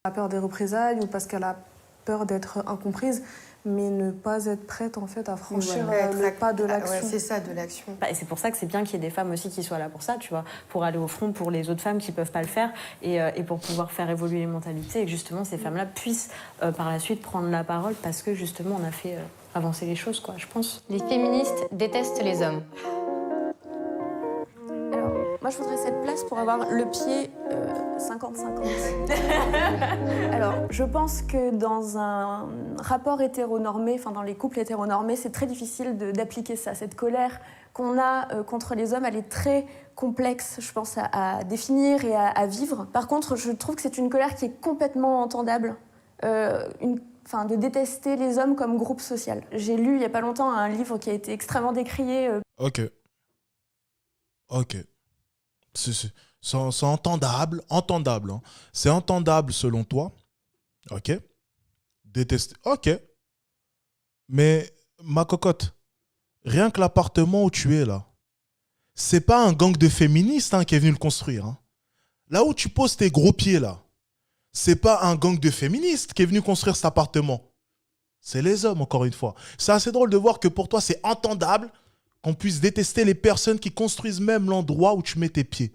Elle a peur des représailles ou parce qu'elle a peur d'être incomprise, mais ne pas être prête en fait à franchir le pas de l'action. Ouais, c'est ça, de l'action. Et c'est pour ça que c'est bien qu'il y ait des femmes aussi qui soient là pour ça, tu vois, pour aller au front pour les autres femmes qui peuvent pas le faire et pour pouvoir faire évoluer les mentalités et que justement ces femmes-là puissent par la suite prendre la parole parce que justement on a fait avancer les choses, quoi, je pense. Les féministes détestent les hommes. Alors, moi je voudrais cette place pour avoir le pied 50-50. Alors, je pense que dans un rapport hétéronormé, enfin dans les couples hétéronormés, c'est très difficile d'appliquer ça. Cette colère qu'on a contre les hommes, elle est très complexe, je pense, à définir et à vivre. Par contre, je trouve que c'est une colère qui est complètement entendable. De détester les hommes comme groupe social. J'ai lu il n'y a pas longtemps un livre qui a été extrêmement décrié. Ok. C'est entendable. Hein. C'est entendable selon toi. Ok. Détester. Ok. Mais ma cocotte, rien que l'appartement où tu es là, c'est pas un gang de féministes qui est venu le construire. Hein. Là où tu poses tes gros pieds là, c'est pas un gang de féministes qui est venu construire cet appartement. C'est les hommes, encore une fois. C'est assez drôle de voir que pour toi, c'est entendable qu'on puisse détester les personnes qui construisent même l'endroit où tu mets tes pieds.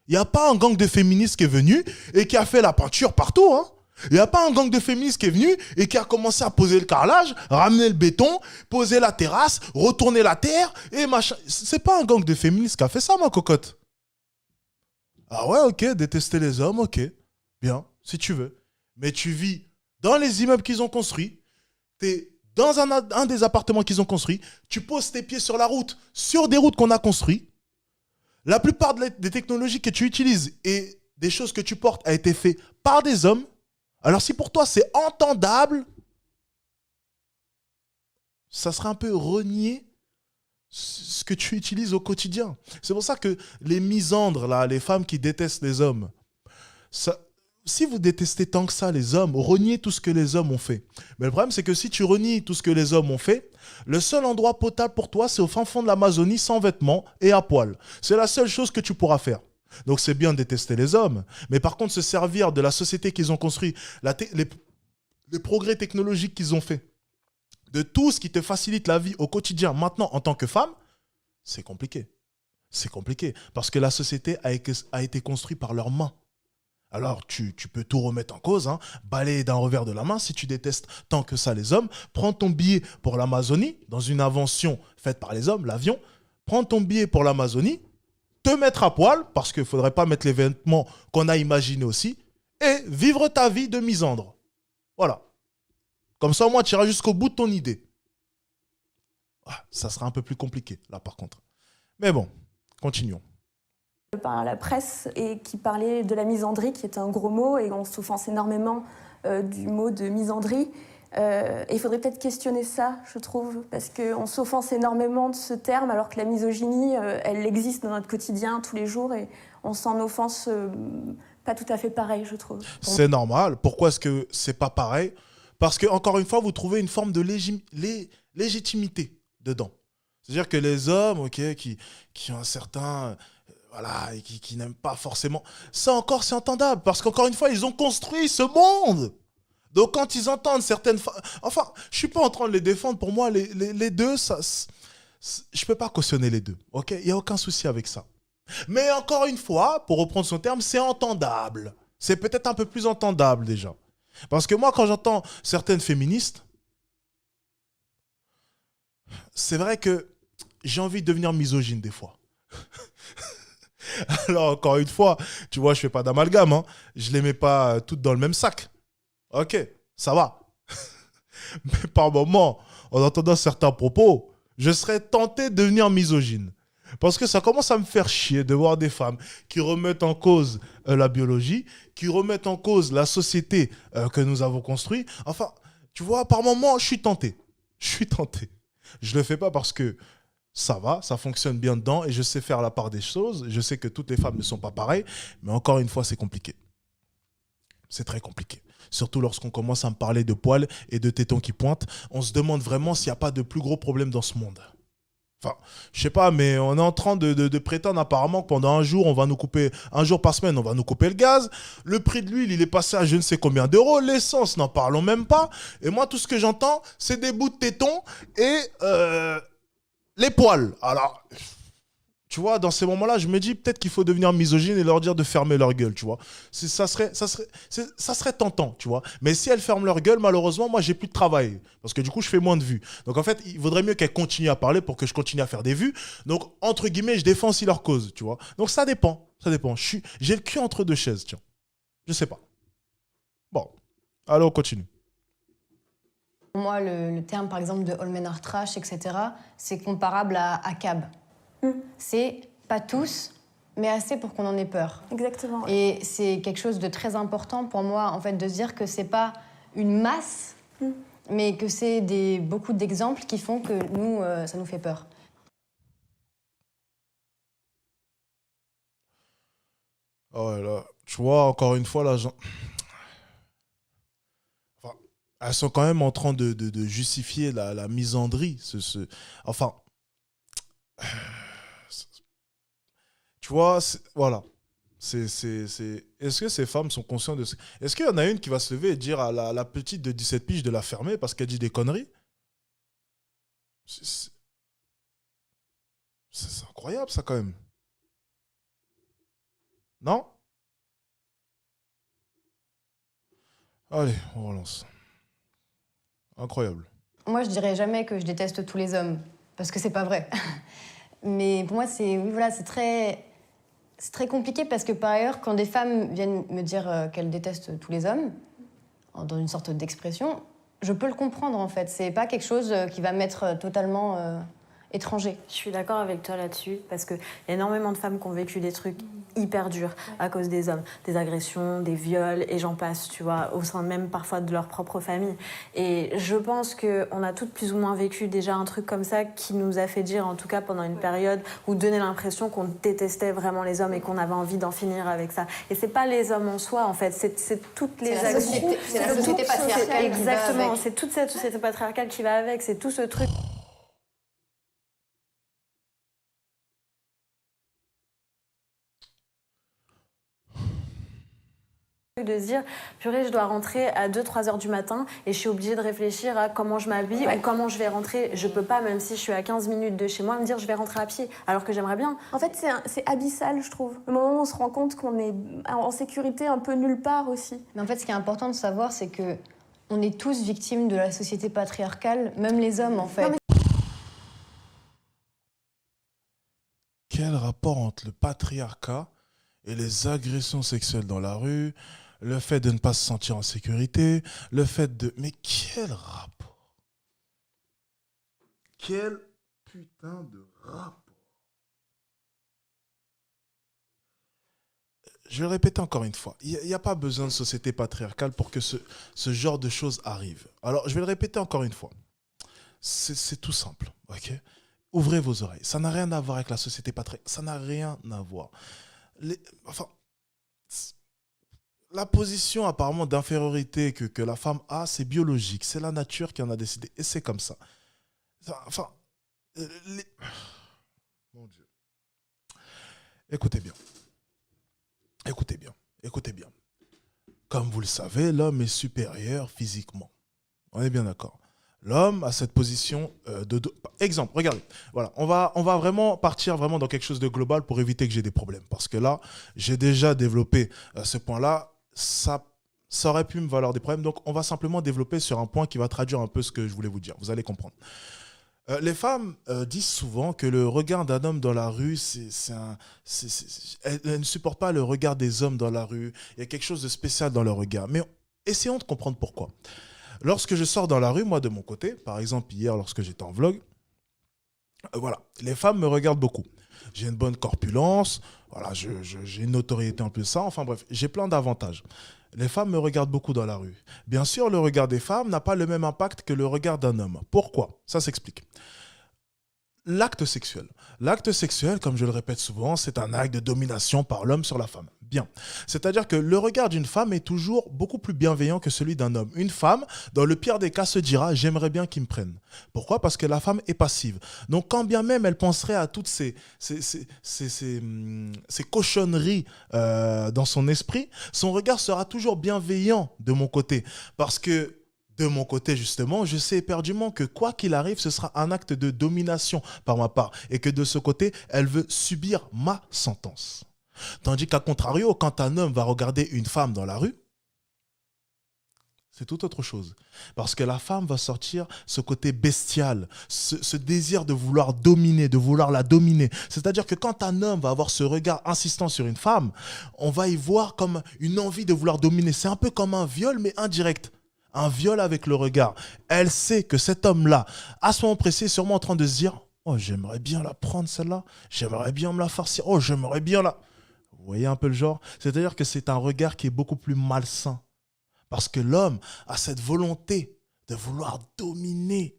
Il n'y a pas un gang de féministes qui est venu et qui a fait la peinture partout. Hein. Il n'y a pas un gang de féministes qui est venu et qui a commencé à poser le carrelage, ramener le béton, poser la terrasse, retourner la terre et machin. C'est pas un gang de féministes qui a fait ça, ma cocotte. Ah ouais, ok, détester les hommes, ok. Bien, si tu veux. Mais tu vis dans les immeubles qu'ils ont construits, t'es dans un des appartements qu'ils ont construits, tu poses tes pieds sur la route, sur des routes qu'on a construites. La plupart des technologies que tu utilises et des choses que tu portes a été fait par des hommes. Alors si pour toi c'est entendable, ça serait un peu renier ce que tu utilises au quotidien. C'est pour ça que les misandres, là, les femmes qui détestent les hommes, si vous détestez tant que ça les hommes, reniez tout ce que les hommes ont fait. Mais le problème, c'est que si tu renies tout ce que les hommes ont fait, le seul endroit potable pour toi, c'est au fin fond de l'Amazonie, sans vêtements et à poil. C'est la seule chose que tu pourras faire. Donc c'est bien de détester les hommes. Mais par contre, se servir de la société qu'ils ont construite, les progrès technologiques qu'ils ont fait, de tout ce qui te facilite la vie au quotidien, maintenant, en tant que femme, c'est compliqué. C'est compliqué. Parce que la société a été construite par leurs mains. Alors, tu peux tout remettre en cause, hein, balayer d'un revers de la main. Si tu détestes tant que ça les hommes, prends ton billet pour l'Amazonie, dans une invention faite par les hommes, l'avion. Prends ton billet pour l'Amazonie, te mettre à poil, parce qu'il ne faudrait pas mettre les vêtements qu'on a imaginés aussi, et vivre ta vie de misandre. Voilà. Comme ça, au moins, tu iras jusqu'au bout de ton idée. Ah, ça sera un peu plus compliqué, là, par contre. Mais bon, continuons. Par la presse et qui parlait de la misandrie, qui est un gros mot, et on s'offense énormément du mot de misandrie. Et il faudrait peut-être questionner ça, je trouve, parce qu'on s'offense énormément de ce terme, alors que la misogynie, elle existe dans notre quotidien tous les jours, et on s'en offense pas tout à fait pareil, je trouve. C'est normal. Pourquoi est-ce que c'est pas pareil? Parce que, encore une fois, vous trouvez une forme de légitimité dedans. C'est-à-dire que les hommes, ok, qui ont un certain... voilà, et qui n'aiment pas forcément... Ça encore, c'est entendable, parce qu'encore une fois, ils ont construit ce monde. Donc, quand ils entendent certaines... Enfin, je ne suis pas en train de les défendre. Pour moi, les deux, ça, je ne peux pas cautionner les deux. Ok, il n'y a aucun souci avec ça. Mais encore une fois, pour reprendre son terme, c'est entendable. C'est peut-être un peu plus entendable déjà. Parce que moi, quand j'entends certaines féministes, c'est vrai que j'ai envie de devenir misogyne des fois. Alors, encore une fois, tu vois, je fais pas d'amalgame, hein. Je les mets pas toutes dans le même sac. Ok, ça va. Mais par moment, en entendant certains propos, je serais tenté de devenir misogyne. Parce que ça commence à me faire chier de voir des femmes qui remettent en cause la biologie, qui remettent en cause la société que nous avons construite. Enfin, tu vois, par moment, je suis tenté. Je suis tenté. Je le fais pas parce que ça va, ça fonctionne bien dedans et je sais faire la part des choses. Je sais que toutes les femmes ne sont pas pareilles, mais encore une fois, c'est compliqué. C'est très compliqué. Surtout lorsqu'on commence à me parler de poils et de tétons qui pointent, on se demande vraiment s'il n'y a pas de plus gros problème dans ce monde. Enfin, je sais pas, mais on est en train de prétendre apparemment que pendant un jour par semaine, on va nous couper le gaz. Le prix de l'huile, il est passé à je ne sais combien d'euros. L'essence, n'en parlons même pas. Et moi, tout ce que j'entends, c'est des bouts de tétons et les poils. Alors, tu vois, dans ces moments-là, je me dis peut-être qu'il faut devenir misogyne et leur dire de fermer leur gueule, tu vois. Ça serait tentant, tu vois. Mais si elles ferment leur gueule, malheureusement, moi, j'ai plus de travail. Parce que du coup, je fais moins de vues. Donc, en fait, il vaudrait mieux qu'elles continuent à parler pour que je continue à faire des vues. Donc, entre guillemets, je défends aussi leur cause, tu vois. Donc, ça dépend. Ça dépend. J'ai le cul entre deux chaises, tiens. Je sais pas. Bon. Allez, on continue. Pour moi, le terme, par exemple, de all men are trash, etc., c'est comparable à cab. C'est pas tous, mais assez pour qu'on en ait peur. Exactement. Et c'est quelque chose de très important pour moi, en fait, de se dire que c'est pas une masse, mais que c'est beaucoup d'exemples qui font que nous, ça nous fait peur. Oh là, tu vois, encore une fois, là, enfin, elles sont quand même en train de justifier la misandrie. Enfin, tu vois, voilà. Est-ce que ces femmes sont conscientes de ça? Est-ce qu'il y en a une qui va se lever et dire à la petite de 17 piges de la fermer parce qu'elle dit des conneries? C'est incroyable, ça, quand même. Non? Allez, on relance. Incroyable. Moi, je dirais jamais que je déteste tous les hommes, parce que c'est pas vrai. Mais pour moi, c'est très compliqué parce que par ailleurs, quand des femmes viennent me dire qu'elles détestent tous les hommes, dans une sorte d'expression, je peux le comprendre en fait. C'est pas quelque chose qui va m'être totalement étranger. Je suis d'accord avec toi là-dessus parce qu'il y a énormément de femmes qui ont vécu des trucs hyper durs à cause des hommes, des agressions, des viols et j'en passe, tu vois, au sein même parfois de leur propre famille. Et je pense qu'on a toutes plus ou moins vécu déjà un truc comme ça qui nous a fait dire, en tout cas pendant une période, ou donner l'impression qu'on détestait vraiment les hommes et qu'on avait envie d'en finir avec ça. Et c'est pas les hommes en soi, en fait, c'est toutes les agressions. C'est la société patriarcale. Exactement, c'est toute cette société patriarcale qui va avec, c'est tout ce truc. De se dire, purée, je dois rentrer à 2-3 heures du matin et je suis obligée de réfléchir à comment je m'habille ou comment je vais rentrer. Je peux pas, même si je suis à 15 minutes de chez moi, me dire je vais rentrer à pied, alors que j'aimerais bien. En fait, c'est abyssal, je trouve. Le moment où on se rend compte qu'on est en sécurité un peu nulle part aussi. Mais en fait, ce qui est important de savoir, c'est que on est tous victimes de la société patriarcale, même les hommes, en fait. Quel rapport entre le patriarcat et les agressions sexuelles dans la rue, le fait de ne pas se sentir en sécurité, le fait de... Mais quel rapport? Quel putain de rapport? Je vais le répéter encore une fois. Il n'y a pas besoin de société patriarcale pour que ce genre de choses arrive. Alors, je vais le répéter encore une fois. C'est tout simple, ok? Ouvrez vos oreilles. Ça n'a rien à voir avec la société patriarcale. Ça n'a rien à voir. La position apparemment d'infériorité que la femme a, c'est biologique. C'est la nature qui en a décidé. Et c'est comme ça. Enfin, mon Dieu. Écoutez bien. Écoutez bien. Écoutez bien. Comme vous le savez, l'homme est supérieur physiquement. On est bien d'accord. L'homme a cette position Exemple, regardez. Voilà, on va vraiment partir vraiment dans quelque chose de global pour éviter que j'ai des problèmes. Parce que là, j'ai déjà développé ce point-là. Ça aurait pu me valoir des problèmes. Donc, on va simplement développer sur un point qui va traduire un peu ce que je voulais vous dire. Vous allez comprendre. Les femmes disent souvent que le regard d'un homme dans la rue, elles ne supportent pas le regard des hommes dans la rue. Il y a quelque chose de spécial dans leur regard. Mais essayons de comprendre pourquoi. Lorsque je sors dans la rue, moi de mon côté, par exemple hier lorsque j'étais en vlog, voilà, les femmes me regardent beaucoup. J'ai une bonne corpulence, voilà, j'ai une notoriété un peu ça, enfin bref, j'ai plein d'avantages. Les femmes me regardent beaucoup dans la rue. Bien sûr, le regard des femmes n'a pas le même impact que le regard d'un homme. Pourquoi? Ça s'explique. L'acte sexuel. L'acte sexuel, comme je le répète souvent, c'est un acte de domination par l'homme sur la femme. Bien. C'est-à-dire que le regard d'une femme est toujours beaucoup plus bienveillant que celui d'un homme. Une femme, dans le pire des cas, se dira « j'aimerais bien qu'il me prenne ». Pourquoi? Parce que la femme est passive. Donc, quand bien même elle penserait à toutes ces cochonneries dans son esprit, son regard sera toujours bienveillant de mon côté. Parce que de mon côté, justement, je sais éperdument que quoi qu'il arrive, ce sera un acte de domination par ma part. Et que de ce côté, elle veut subir ma sentence. Tandis qu'à contrario, quand un homme va regarder une femme dans la rue, c'est tout autre chose. Parce que la femme va sortir ce côté bestial, ce désir de vouloir dominer, de vouloir la dominer. C'est-à-dire que quand un homme va avoir ce regard insistant sur une femme, on va y voir comme une envie de vouloir dominer. C'est un peu comme un viol, mais indirect. Un viol avec le regard. Elle sait que cet homme-là, à ce moment précis, est sûrement en train de se dire « Oh, j'aimerais bien la prendre celle-là. J'aimerais bien me la farcir. Oh, j'aimerais bien la... » Vous voyez un peu le genre? C'est-à-dire que c'est un regard qui est beaucoup plus malsain. Parce que l'homme a cette volonté de vouloir dominer.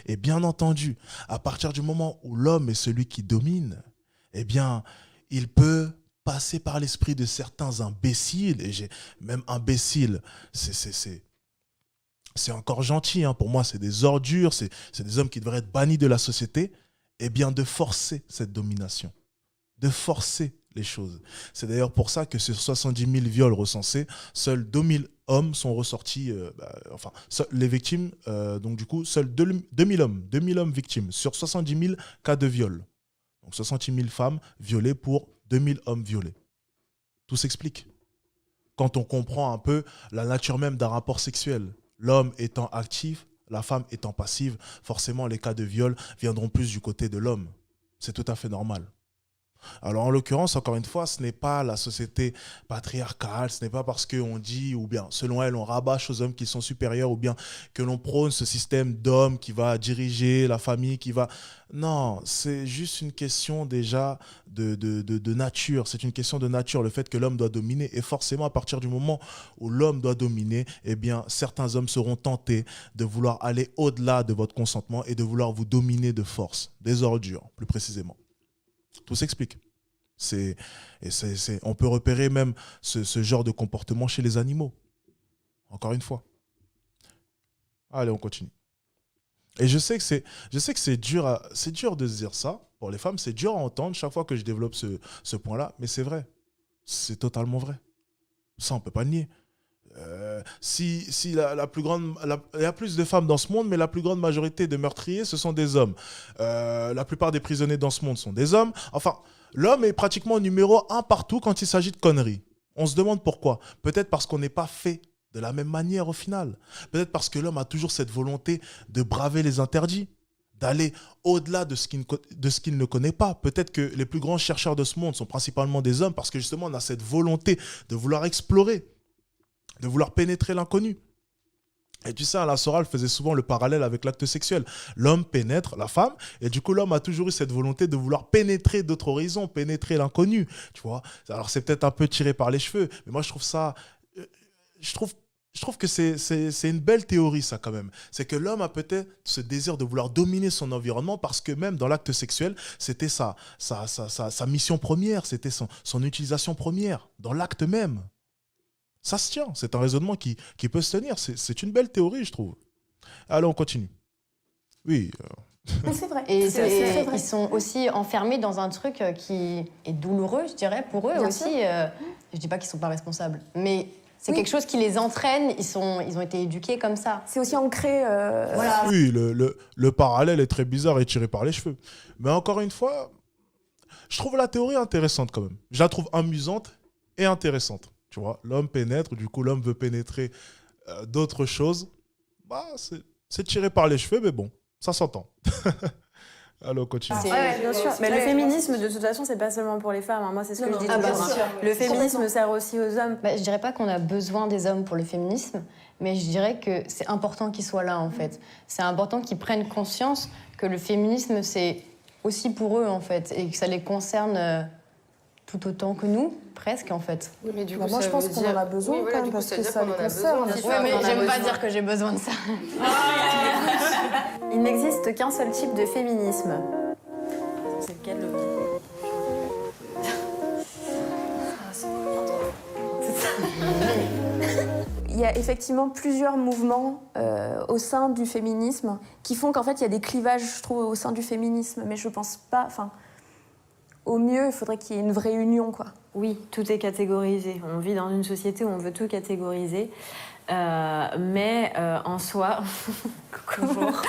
Et bien entendu, à partir du moment où l'homme est celui qui domine, eh bien, il peut passer par l'esprit de certains imbéciles, et même imbéciles, c'est encore gentil, hein. Pour moi c'est des ordures, c'est des hommes qui devraient être bannis de la société, et bien de forcer cette domination, de forcer les choses. C'est d'ailleurs pour ça que sur 70 000 viols recensés, seuls 2 000 hommes sont ressortis, les victimes, donc du coup, seuls 2 000 hommes victimes sur 70 000 cas de viol. Donc 60 000 femmes violées pour 2 000 hommes violés. Tout s'explique. Quand on comprend un peu la nature même d'un rapport sexuel, l'homme étant actif, la femme étant passive, forcément les cas de viol viendront plus du côté de l'homme. C'est tout à fait normal. Alors en l'occurrence, encore une fois, ce n'est pas la société patriarcale, ce n'est pas parce qu'on dit, ou bien selon elle, on rabâche aux hommes qui sont supérieurs, ou bien que l'on prône ce système d'homme qui va diriger la famille, qui va... Non, c'est juste une question déjà de nature, c'est une question de nature, le fait que l'homme doit dominer, et forcément à partir du moment où l'homme doit dominer, eh bien certains hommes seront tentés de vouloir aller au-delà de votre consentement et de vouloir vous dominer de force, des ordures plus précisément. Tout s'explique. On peut repérer même ce genre de comportement chez les animaux. Encore une fois. Allez, on continue. Et je sais que c'est dur de se dire ça. Pour les femmes, c'est dur à entendre chaque fois que je développe ce point-là. Mais c'est vrai. C'est totalement vrai. Ça, on ne peut pas le nier. Si il y a plus de femmes dans ce monde, mais la plus grande majorité de meurtriers, ce sont des hommes. La plupart des prisonniers dans ce monde sont des hommes. Enfin, l'homme est pratiquement numéro 1 partout quand il s'agit de conneries. On se demande pourquoi. Peut-être parce qu'on n'est pas fait de la même manière au final. Peut-être parce que l'homme a toujours cette volonté de braver les interdits, d'aller au-delà de ce qu'il ne connaît pas. Peut-être que les plus grands chercheurs de ce monde sont principalement des hommes parce que justement on a cette volonté de vouloir explorer, de vouloir pénétrer l'inconnu. Et tu sais, Alain Soral faisait souvent le parallèle avec l'acte sexuel. L'homme pénètre la femme, et du coup, l'homme a toujours eu cette volonté de vouloir pénétrer d'autres horizons, pénétrer l'inconnu. Tu vois. Alors, c'est peut-être un peu tiré par les cheveux, mais moi, je trouve ça... Je trouve que c'est une belle théorie, ça, quand même. C'est que l'homme a peut-être ce désir de vouloir dominer son environnement parce que même dans l'acte sexuel, c'était sa mission première, c'était son utilisation première, dans l'acte même. Ça se tient, c'est un raisonnement qui peut se tenir. C'est une belle théorie, je trouve. Allez, on continue. Oui. Mais c'est vrai. Et c'est vrai. ils sont aussi enfermés dans un truc qui est douloureux, je dirais, pour eux Bien aussi. sûr. Je dis pas qu'ils sont pas responsables, mais C'est quelque chose qui les entraîne, ils ont été éduqués comme ça. C'est aussi ancré. Voilà. Oui, le parallèle est très bizarre et tiré par les cheveux. Mais encore une fois, je trouve la théorie intéressante quand même. Je la trouve amusante et intéressante. Tu vois, l'homme pénètre, du coup l'homme veut pénétrer d'autres choses. Bah, c'est tiré par les cheveux, mais bon, ça s'entend. Alors, continue. Ouais, bien sûr. Mais le féminisme, de toute façon, c'est pas seulement pour les femmes. Hein. Moi, c'est ce que je dis toujours. Hein. Le féminisme sert aussi aux hommes. Je dirais pas qu'on a besoin des hommes pour le féminisme, mais je dirais que c'est important qu'ils soient là, en fait. C'est important qu'ils prennent conscience que le féminisme, c'est aussi pour eux, en fait, et que ça les concerne tout autant que nous, presque, en fait. Oui, mais du coup, moi, je pense qu'on en a besoin quand même, parce que ça les concerne. Oui, mais j'aime pas dire que j'ai besoin de ça. Il n'existe qu'un seul type de féminisme. C'est lequel Il y a effectivement plusieurs mouvements au sein du féminisme qui font qu'en fait, il y a des clivages, je trouve, au sein du féminisme. Mais je pense pas... Enfin, au mieux, il faudrait qu'il y ait une vraie union, quoi. Oui, tout est catégorisé. On vit dans une société où on veut tout catégoriser. Mais en soi... Bonjour.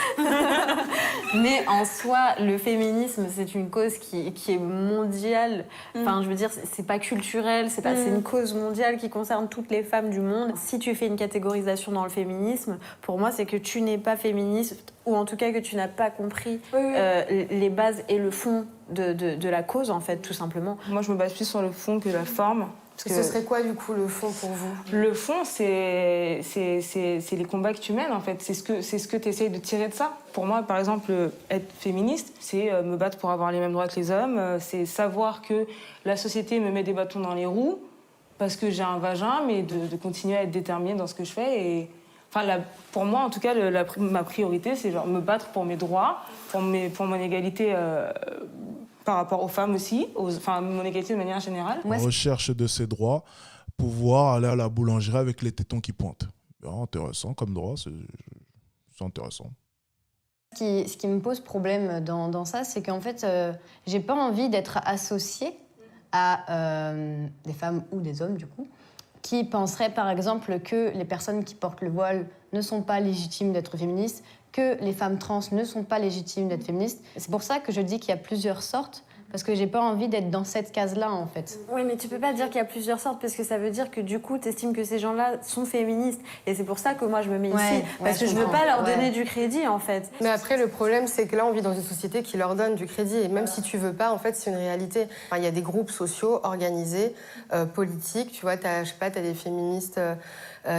Mais en soi, le féminisme, c'est une cause qui est mondiale. Enfin, je veux dire, c'est pas culturel, c'est une cause mondiale qui concerne toutes les femmes du monde. Si tu fais une catégorisation dans le féminisme, pour moi, c'est que tu n'es pas féministe, ou en tout cas que tu n'as pas compris les bases et le fond de la cause, en fait, tout simplement. Moi, je me base plus sur le fond que la forme. Parce que ce serait quoi, du coup, le fond pour vous? Le fond, c'est les combats que tu mènes, en fait. C'est ce que tu essayes de tirer de ça. Pour moi, par exemple, être féministe, c'est me battre pour avoir les mêmes droits que les hommes. C'est savoir que la société me met des bâtons dans les roues parce que j'ai un vagin, mais de continuer à être déterminée dans ce que je fais. Et, enfin, pour moi, en tout cas, ma priorité, c'est genre me battre pour mes droits, pour mon égalité... par rapport aux femmes aussi, mon égalité de manière générale. En recherche de ses droits, pouvoir aller à la boulangerie avec les tétons qui pointent. Bien, intéressant comme droit, c'est intéressant. Ce qui me pose problème dans ça, c'est qu'en fait, j'ai pas envie d'être associée à des femmes ou des hommes, du coup, qui penseraient, par exemple, que les personnes qui portent le voile ne sont pas légitimes d'être féministes, que les femmes trans ne sont pas légitimes d'être féministes. C'est pour ça que je dis qu'il y a plusieurs sortes, parce que j'ai pas envie d'être dans cette case-là, en fait. Oui, mais tu peux pas dire qu'il y a plusieurs sortes, parce que ça veut dire que du coup, tu estimes que ces gens-là sont féministes. Et c'est pour ça que moi, je me mets ici, parce que je veux pas leur donner du crédit, en fait. Mais après, le problème, c'est que là, on vit dans une société qui leur donne du crédit. Et même si tu veux pas, en fait, c'est une réalité. Enfin, il y a des groupes sociaux organisés, politiques. Tu vois, je sais pas, t'as des féministes...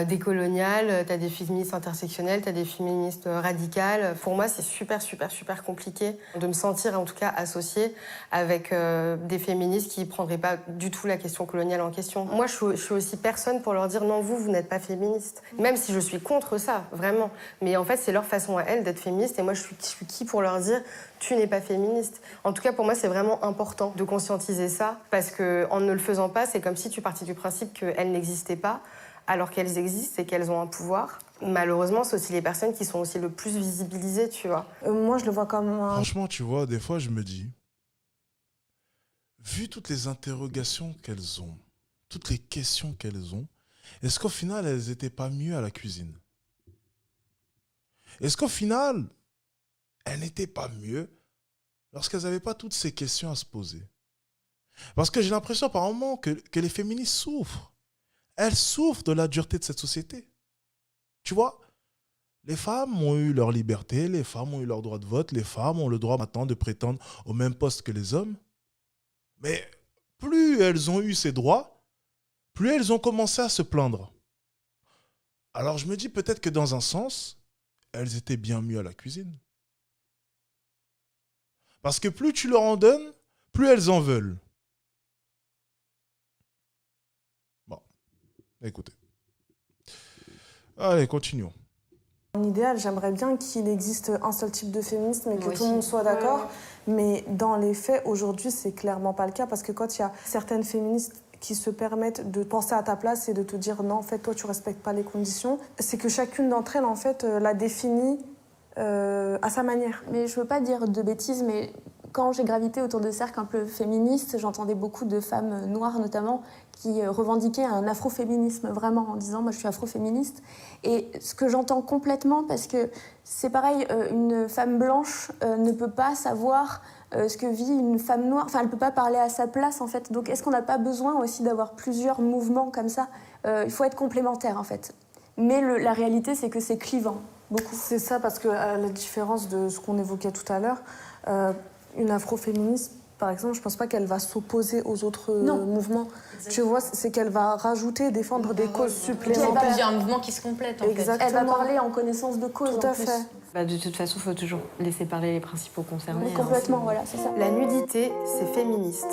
décoloniales, t'as des féministes intersectionnelles, t'as des féministes radicales. Pour moi, c'est super compliqué de me sentir, en tout cas, associée avec des féministes qui prendraient pas du tout la question coloniale en question. Moi, je suis aussi personne pour leur dire non, vous n'êtes pas féministe. Même si je suis contre ça, vraiment. Mais en fait, c'est leur façon à elles d'être féministes. Et moi, je suis qui pour leur dire tu n'es pas féministe. En tout cas, pour moi, c'est vraiment important de conscientiser ça, parce qu'en ne le faisant pas, c'est comme si tu partais du principe qu'elles n'existaient pas, alors qu'elles existent et qu'elles ont un pouvoir. Malheureusement, c'est aussi les personnes qui sont aussi le plus visibilisées, tu vois. Moi, je le vois comme un... Franchement, tu vois, des fois, je me dis, vu toutes les interrogations qu'elles ont, toutes les questions qu'elles ont, est-ce qu'au final, elles n'étaient pas mieux à la cuisine? Est-ce qu'au final, elles n'étaient pas mieux lorsqu'elles n'avaient pas toutes ces questions à se poser? Parce que j'ai l'impression par moments que les féministes souffrent. Elles souffrent de la dureté de cette société. Tu vois, les femmes ont eu leur liberté, les femmes ont eu leur droit de vote, les femmes ont le droit maintenant de prétendre au même poste que les hommes. Mais plus elles ont eu ces droits, plus elles ont commencé à se plaindre. Alors je me dis peut-être que dans un sens, elles étaient bien mieux à la cuisine. Parce que plus tu leur en donnes, plus elles en veulent. Écoutez. Allez, continuons. En idéal, j'aimerais bien qu'il existe un seul type de féminisme et que tout le monde soit d'accord. Mais dans les faits, aujourd'hui, c'est clairement pas le cas. Parce que quand il y a certaines féministes qui se permettent de penser à ta place et de te dire non, en fait, toi, tu respectes pas les conditions, c'est que chacune d'entre elles, en fait, la définit à sa manière. Mais je veux pas dire de bêtises, mais Quand j'ai gravité autour de cercles un peu féministes, j'entendais beaucoup de femmes noires notamment qui revendiquaient un afroféminisme vraiment en disant « moi je suis afroféministe ». Et ce que j'entends complètement, parce que c'est pareil, une femme blanche ne peut pas savoir ce que vit une femme noire, enfin elle ne peut pas parler à sa place en fait. Donc est-ce qu'on n'a pas besoin aussi d'avoir plusieurs mouvements comme ça? Il faut être complémentaire en fait. Mais la réalité c'est que c'est clivant, beaucoup. C'est ça, parce que à la différence de ce qu'on évoquait tout à l'heure, une afroféministe, par exemple, je pense pas qu'elle va s'opposer aux autres mouvements. Exactement. Tu vois, c'est qu'elle va rajouter, défendre des causes supplémentaires. Il y a plusieurs mouvements qui se complètent, en Exactement. fait. Elle va parler en connaissance de cause. Tout à fait. Bah, de toute façon, il faut toujours laisser parler les principaux concernés. Oui, complètement, voilà, c'est ça. La nudité, c'est féministe.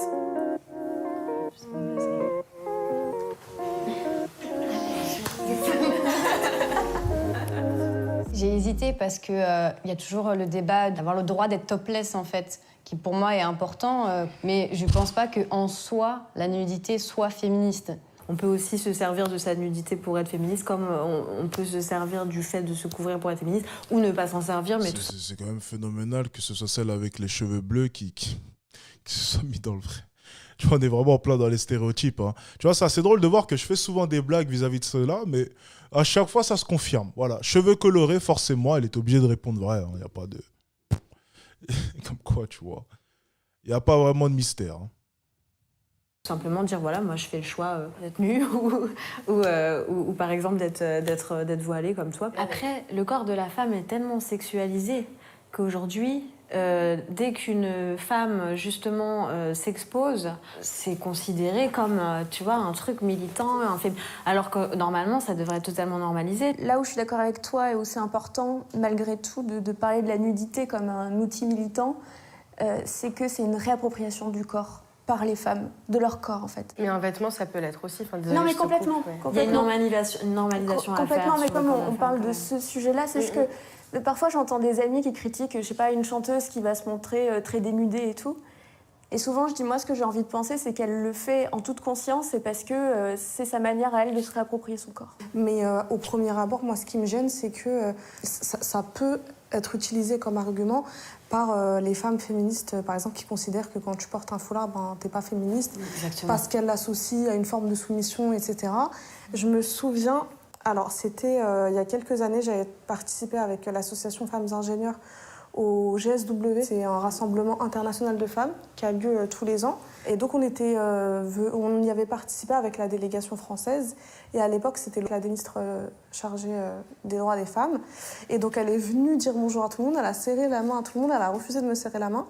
J'ai hésité parce que y a toujours le débat d'avoir le droit d'être topless, en fait, qui pour moi est important, mais je pense pas qu'en soi, la nudité soit féministe. On peut aussi se servir de sa nudité pour être féministe, comme on peut se servir du fait de se couvrir pour être féministe, ou ne pas s'en servir, mais C'est quand même phénoménal que ce soit celle avec les cheveux bleus qui se soit mis dans le vrai. Tu vois, on est vraiment plein dans les stéréotypes. Hein. Tu vois, c'est assez drôle de voir que je fais souvent des blagues vis-à-vis de cela, mais à chaque fois, ça se confirme. Voilà, cheveux colorés, forcément, elle est obligée de répondre vrai. Il n'y a pas de... Comme quoi, tu vois. Il n'y a pas vraiment de mystère. Hein. simplement dire voilà, moi je fais le choix d'être nue ou par exemple d'être voilée comme toi. Après, le corps de la femme est tellement sexualisé qu'aujourd'hui, dès qu'une femme justement s'expose, c'est considéré comme tu vois, un truc militant, alors que normalement ça devrait être totalement normalisé. Là où je suis d'accord avec toi et où c'est important malgré tout de parler de la nudité comme un outil militant, c'est que c'est une réappropriation du corps par les femmes, de leur corps en fait. Mais un vêtement, ça peut l'être aussi. Non mais complètement, complètement. Il y a une normalisation à faire. Complètement, mais comme on parle de ce sujet-là, c'est juste que parfois j'entends des amis qui critiquent, je sais pas, une chanteuse qui va se montrer très dénudée et tout. Et souvent je dis, moi ce que j'ai envie de penser, c'est qu'elle le fait en toute conscience et parce que c'est sa manière à elle de se réapproprier son corps. Mais au premier abord, moi ce qui me gêne, c'est que ça peut être utilisé comme argument par les femmes féministes, par exemple, qui considèrent que quand tu portes un foulard, ben, t'es pas féministe. Exactement. Parce qu'elles l'associent à une forme de soumission, etc. Je me souviens, alors c'était il y a quelques années, j'avais participé avec l'association Femmes Ingénieurs au GSW. C'est un rassemblement international de femmes qui a lieu tous les ans. Et donc on y avait participé avec la délégation française. Et à l'époque, c'était la ministre chargée des droits des femmes. Et donc elle est venue dire bonjour à tout le monde, elle a serré la main à tout le monde, elle a refusé de me serrer la main.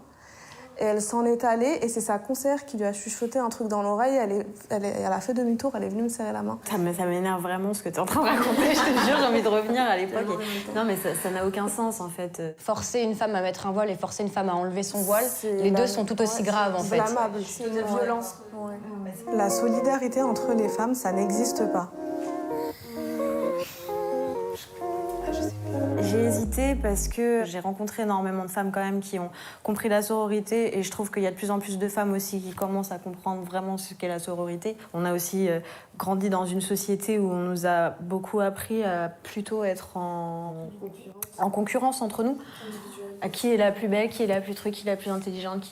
Et elle s'en est allée, et c'est sa conseillère qui lui a chuchoté un truc dans l'oreille. Elle a fait demi-tour, elle est venue me serrer la main. Ça m'énerve vraiment ce que tu es en train de raconter. Je te jure, j'ai envie de revenir à l'époque. Non, mais ça n'a aucun sens en fait. Forcer une femme à mettre un voile et forcer une femme à enlever son voile, les deux sont tout aussi graves en fait. C'est une violence. Ouais. La solidarité entre les femmes, ça n'existe pas. J'ai hésité parce que j'ai rencontré énormément de femmes quand même qui ont compris la sororité et je trouve qu'il y a de plus en plus de femmes aussi qui commencent à comprendre vraiment ce qu'est la sororité. On a aussi grandi dans une société où on nous a beaucoup appris à plutôt être en concurrence entre nous. À qui est la plus belle, qui est la plus truc, qui est la plus intelligente,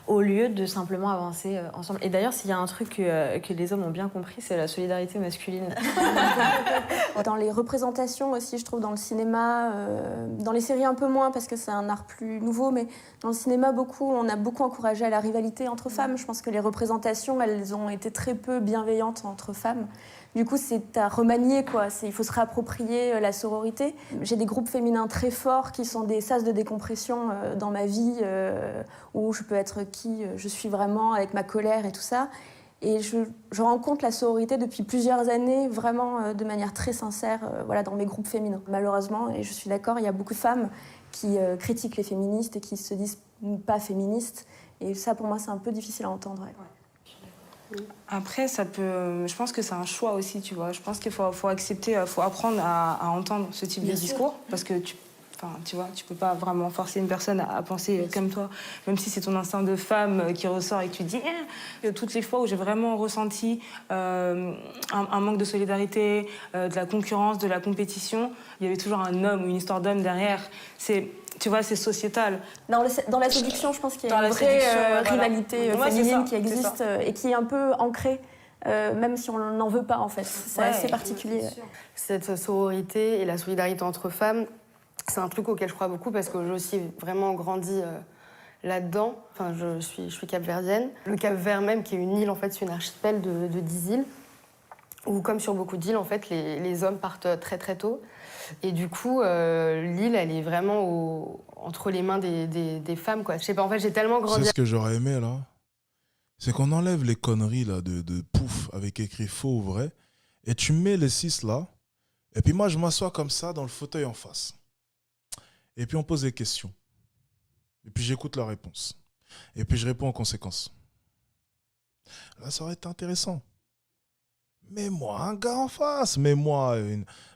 au lieu de simplement avancer ensemble. Et d'ailleurs, s'il y a un truc que les hommes ont bien compris, c'est la solidarité masculine. Dans les représentations aussi, je trouve, dans le cinéma, dans les séries un peu moins parce que c'est un art plus nouveau, mais dans le cinéma, on a beaucoup encouragé à la rivalité entre femmes. Je pense que les représentations, elles ont été très peu bienveillantes entre femmes. Du coup, c'est à remanier, quoi. Il faut se réapproprier la sororité. J'ai des groupes féminins très forts qui sont des sas de décompression dans ma vie, où je peux être qui je suis vraiment, avec ma colère et tout ça. Et je rencontre la sororité depuis plusieurs années, vraiment de manière très sincère, dans mes groupes féminins. Malheureusement, et je suis d'accord, il y a beaucoup de femmes qui critiquent les féministes et qui se disent pas féministes. Et ça, pour moi, c'est un peu difficile à entendre. Ouais. Après, je pense que c'est un choix aussi, tu vois. Je pense qu'il faut accepter, faut apprendre à entendre ce type de discours, parce que tu vois, tu peux pas vraiment forcer une personne à penser comme toi, même si c'est ton instinct de femme qui ressort et que tu te dis toutes les fois où j'ai vraiment ressenti un manque de solidarité, de la concurrence, de la compétition, il y avait toujours un homme ou une histoire d'homme derrière. tu vois, c'est sociétal. Dans la séduction, je pense qu'il y a Dans une la vraie séduction, voilà. rivalité Ouais, c'est féminine ça, qui existe et qui est un peu ancrée, même si on n'en veut pas en fait. C'est assez particulier. Cette sororité et la solidarité entre femmes, c'est un truc auquel je crois beaucoup parce que j'ai aussi vraiment grandi là-dedans. Enfin, je suis capverdienne. Le Cap-Vert même, qui est une île, en fait, c'est une archipel de 10 îles, où comme sur beaucoup d'îles, en fait, les hommes partent très très tôt. Et du coup, l'île, elle est vraiment entre les mains des femmes, quoi. Je sais pas, en fait, j'ai tellement grandi... C'est ce que j'aurais aimé, là. C'est qu'on enlève les conneries, là, de pouf, avec écrit faux ou vrai, et tu mets les 6, là, et puis moi, je m'assois comme ça, dans le fauteuil en face. Et puis, on pose des questions. Et puis, j'écoute la réponse. Et puis, je réponds en conséquence. Là, ça aurait été intéressant. Mets-moi un gars en face. Mets-moi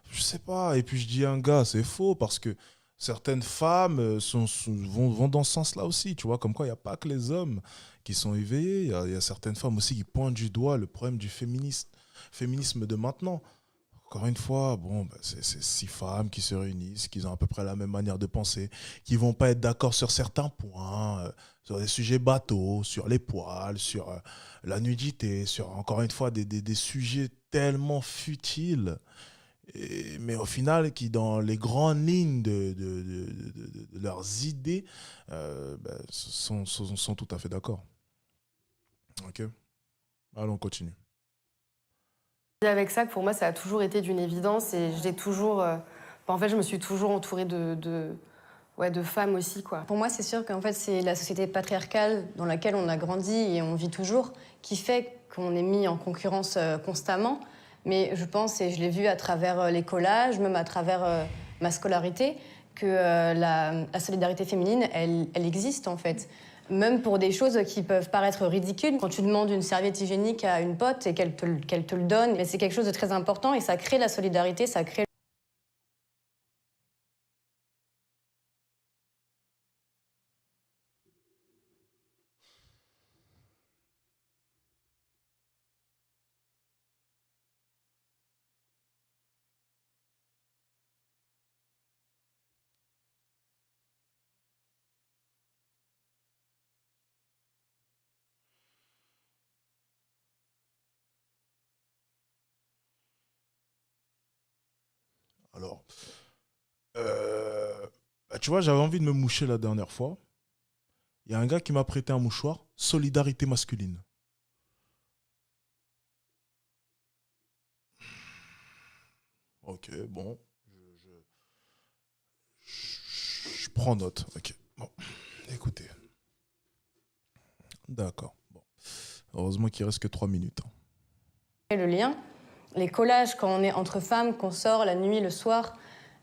je sais pas. Et puis, je dis un gars, c'est faux, parce que certaines femmes vont dans ce sens-là aussi. Tu vois, comme quoi, il n'y a pas que les hommes qui sont éveillés. Il y a certaines femmes aussi qui pointent du doigt le problème du féminisme de maintenant. Encore une fois, bon, c'est 6 femmes qui se réunissent, qui ont à peu près la même manière de penser, qui vont pas être d'accord sur certains points, sur des sujets bateaux, sur les poils, sur la nudité, sur, encore une fois, des sujets tellement futiles, mais au final, qui dans les grandes lignes de leurs idées sont tout à fait d'accord. Ok ? Allons, on continue. Avec ça, que pour moi, ça a toujours été d'une évidence et j'ai toujours... en fait, je me suis toujours entourée de femmes aussi, quoi. Pour moi, c'est sûr qu'en fait, c'est la société patriarcale dans laquelle on a grandi et on vit toujours qui fait qu'on est mis en concurrence constamment. Mais je pense, et je l'ai vu à travers les collages, même à travers ma scolarité, que la solidarité féminine, elle existe, en fait. Même pour des choses qui peuvent paraître ridicules. Quand tu demandes une serviette hygiénique à une pote et qu'elle te le donne, mais c'est quelque chose de très important et ça crée la solidarité, ça crée... Alors, tu vois, j'avais envie de me moucher la dernière fois. Il y a un gars qui m'a prêté un mouchoir, solidarité masculine. Ok, bon. Je prends note. Ok, bon. Écoutez. D'accord. Bon. Heureusement qu'il reste que 3 minutes. Le lien, les collages, quand on est entre femmes, qu'on sort la nuit, le soir,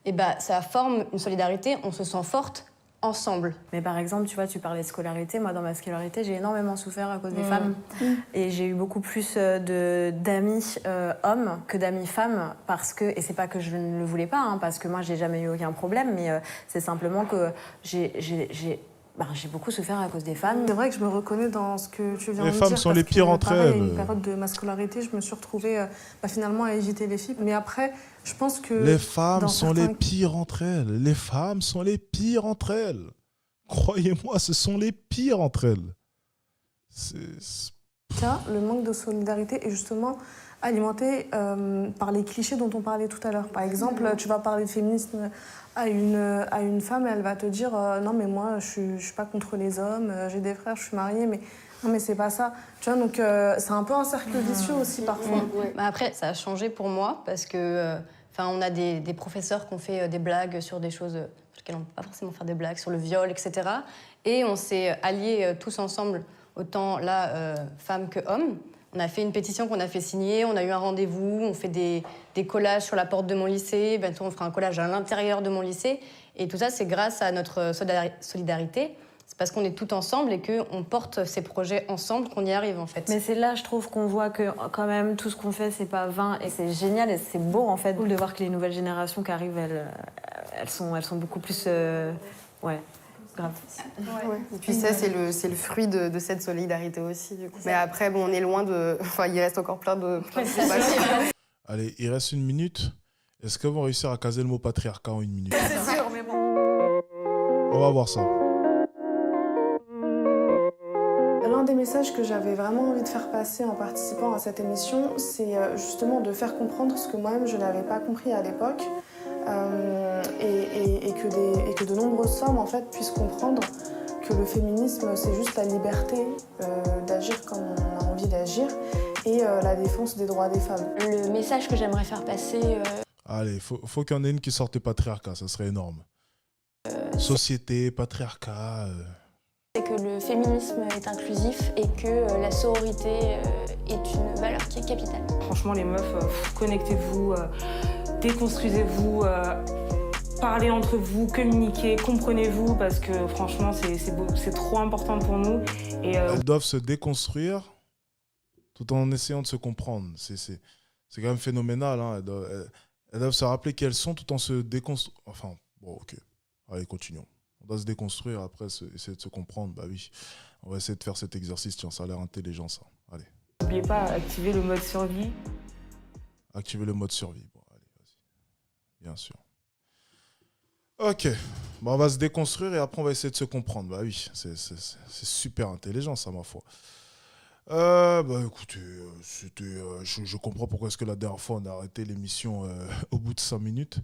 et ça forme une solidarité, on se sent forte ensemble. Mais par exemple, tu vois, tu parlais de scolarité. Moi, dans ma scolarité, j'ai énormément souffert à cause des femmes. Et j'ai eu beaucoup plus d'amis hommes que d'amis femmes parce que, et c'est pas que je ne le voulais pas, hein, parce que moi, j'ai jamais eu aucun problème, mais c'est simplement que j'ai beaucoup souffert à cause des femmes. C'est vrai que je me reconnais dans ce que tu viens de dire. Les femmes sont les pires entre elles. À une période de ma scolarité, je me suis retrouvée finalement à éviter les filles. Mais après, je pense que... Les femmes sont les pires entre elles. Les femmes sont les pires entre elles. Croyez-moi, ce sont les pires entre elles. Le manque de solidarité est justement alimenté par les clichés dont on parlait tout à l'heure. Par exemple, tu vas parler de féminisme à une femme, elle va te dire non mais moi je suis pas contre les hommes, j'ai des frères, je suis mariée, mais non mais c'est pas ça. Tu vois, donc c'est un peu un cercle vicieux aussi parfois. Après, ça a changé pour moi parce que on a des professeurs qui ont fait des blagues sur des choses sur lesquelles on ne peut pas forcément faire des blagues, sur le viol, etc. Et on s'est alliés tous ensemble, autant là, femmes que hommes. On a fait une pétition qu'on a fait signer, on a eu un rendez-vous, on fait des collages sur la porte de mon lycée, bientôt on fera un collage à l'intérieur de mon lycée. Et tout ça, c'est grâce à notre solidarité. C'est parce qu'on est tout ensemble et qu'on porte ces projets ensemble qu'on y arrive, en fait. Mais c'est là, je trouve, qu'on voit que quand même tout ce qu'on fait, c'est pas vain et c'est génial et c'est beau, en fait, de voir que les nouvelles générations qui arrivent, elles sont beaucoup plus... Ouais. Grave. Ouais. Et puis ça, c'est le fruit de cette solidarité aussi, du coup. Mais après, bon, on est loin de... Enfin, il reste encore plein de... Allez, il reste 1 minute. Est-ce que vous réussir à caser le mot patriarcat en 1 minute? C'est sûr, mais bon. On va voir ça. L'un des messages que j'avais vraiment envie de faire passer en participant à cette émission, c'est justement de faire comprendre ce que moi-même je n'avais pas compris à l'époque et que de nombreuses femmes en fait puissent comprendre que le féminisme c'est juste la liberté d'agir comme on a envie d'agir et la défense des droits des femmes. Le message que j'aimerais faire passer, Allez, faut qu'il y en ait une qui sorte patriarcat, ça serait énorme. Société, patriarcat. c'est que le féminisme est inclusif et que la sororité est une valeur qui est capitale. Franchement, les meufs, connectez-vous, déconstruisez-vous, parlez entre vous, communiquez, comprenez-vous, parce que franchement, c'est trop important pour nous. Et, Elles doivent se déconstruire tout en essayant de se comprendre. C'est quand même phénoménal. Hein. Elles doivent se rappeler qui elles sont tout en se déconstruisant. Enfin, bon, ok. Allez, continuons. On doit se déconstruire, après essayer de se comprendre. Bah oui, on va essayer de faire cet exercice. Tiens, ça a l'air intelligent, ça. Allez. n'oubliez pas, activez le mode survie. Activer le mode survie. Bon, allez, vas-y. Bien sûr. Ok. Bon, on va se déconstruire et après, on va essayer de se comprendre. Bah oui, c'est super intelligent, ça, ma foi. Bah écoutez, je comprends pourquoi est-ce que la dernière fois, on a arrêté l'émission au bout de 5 minutes.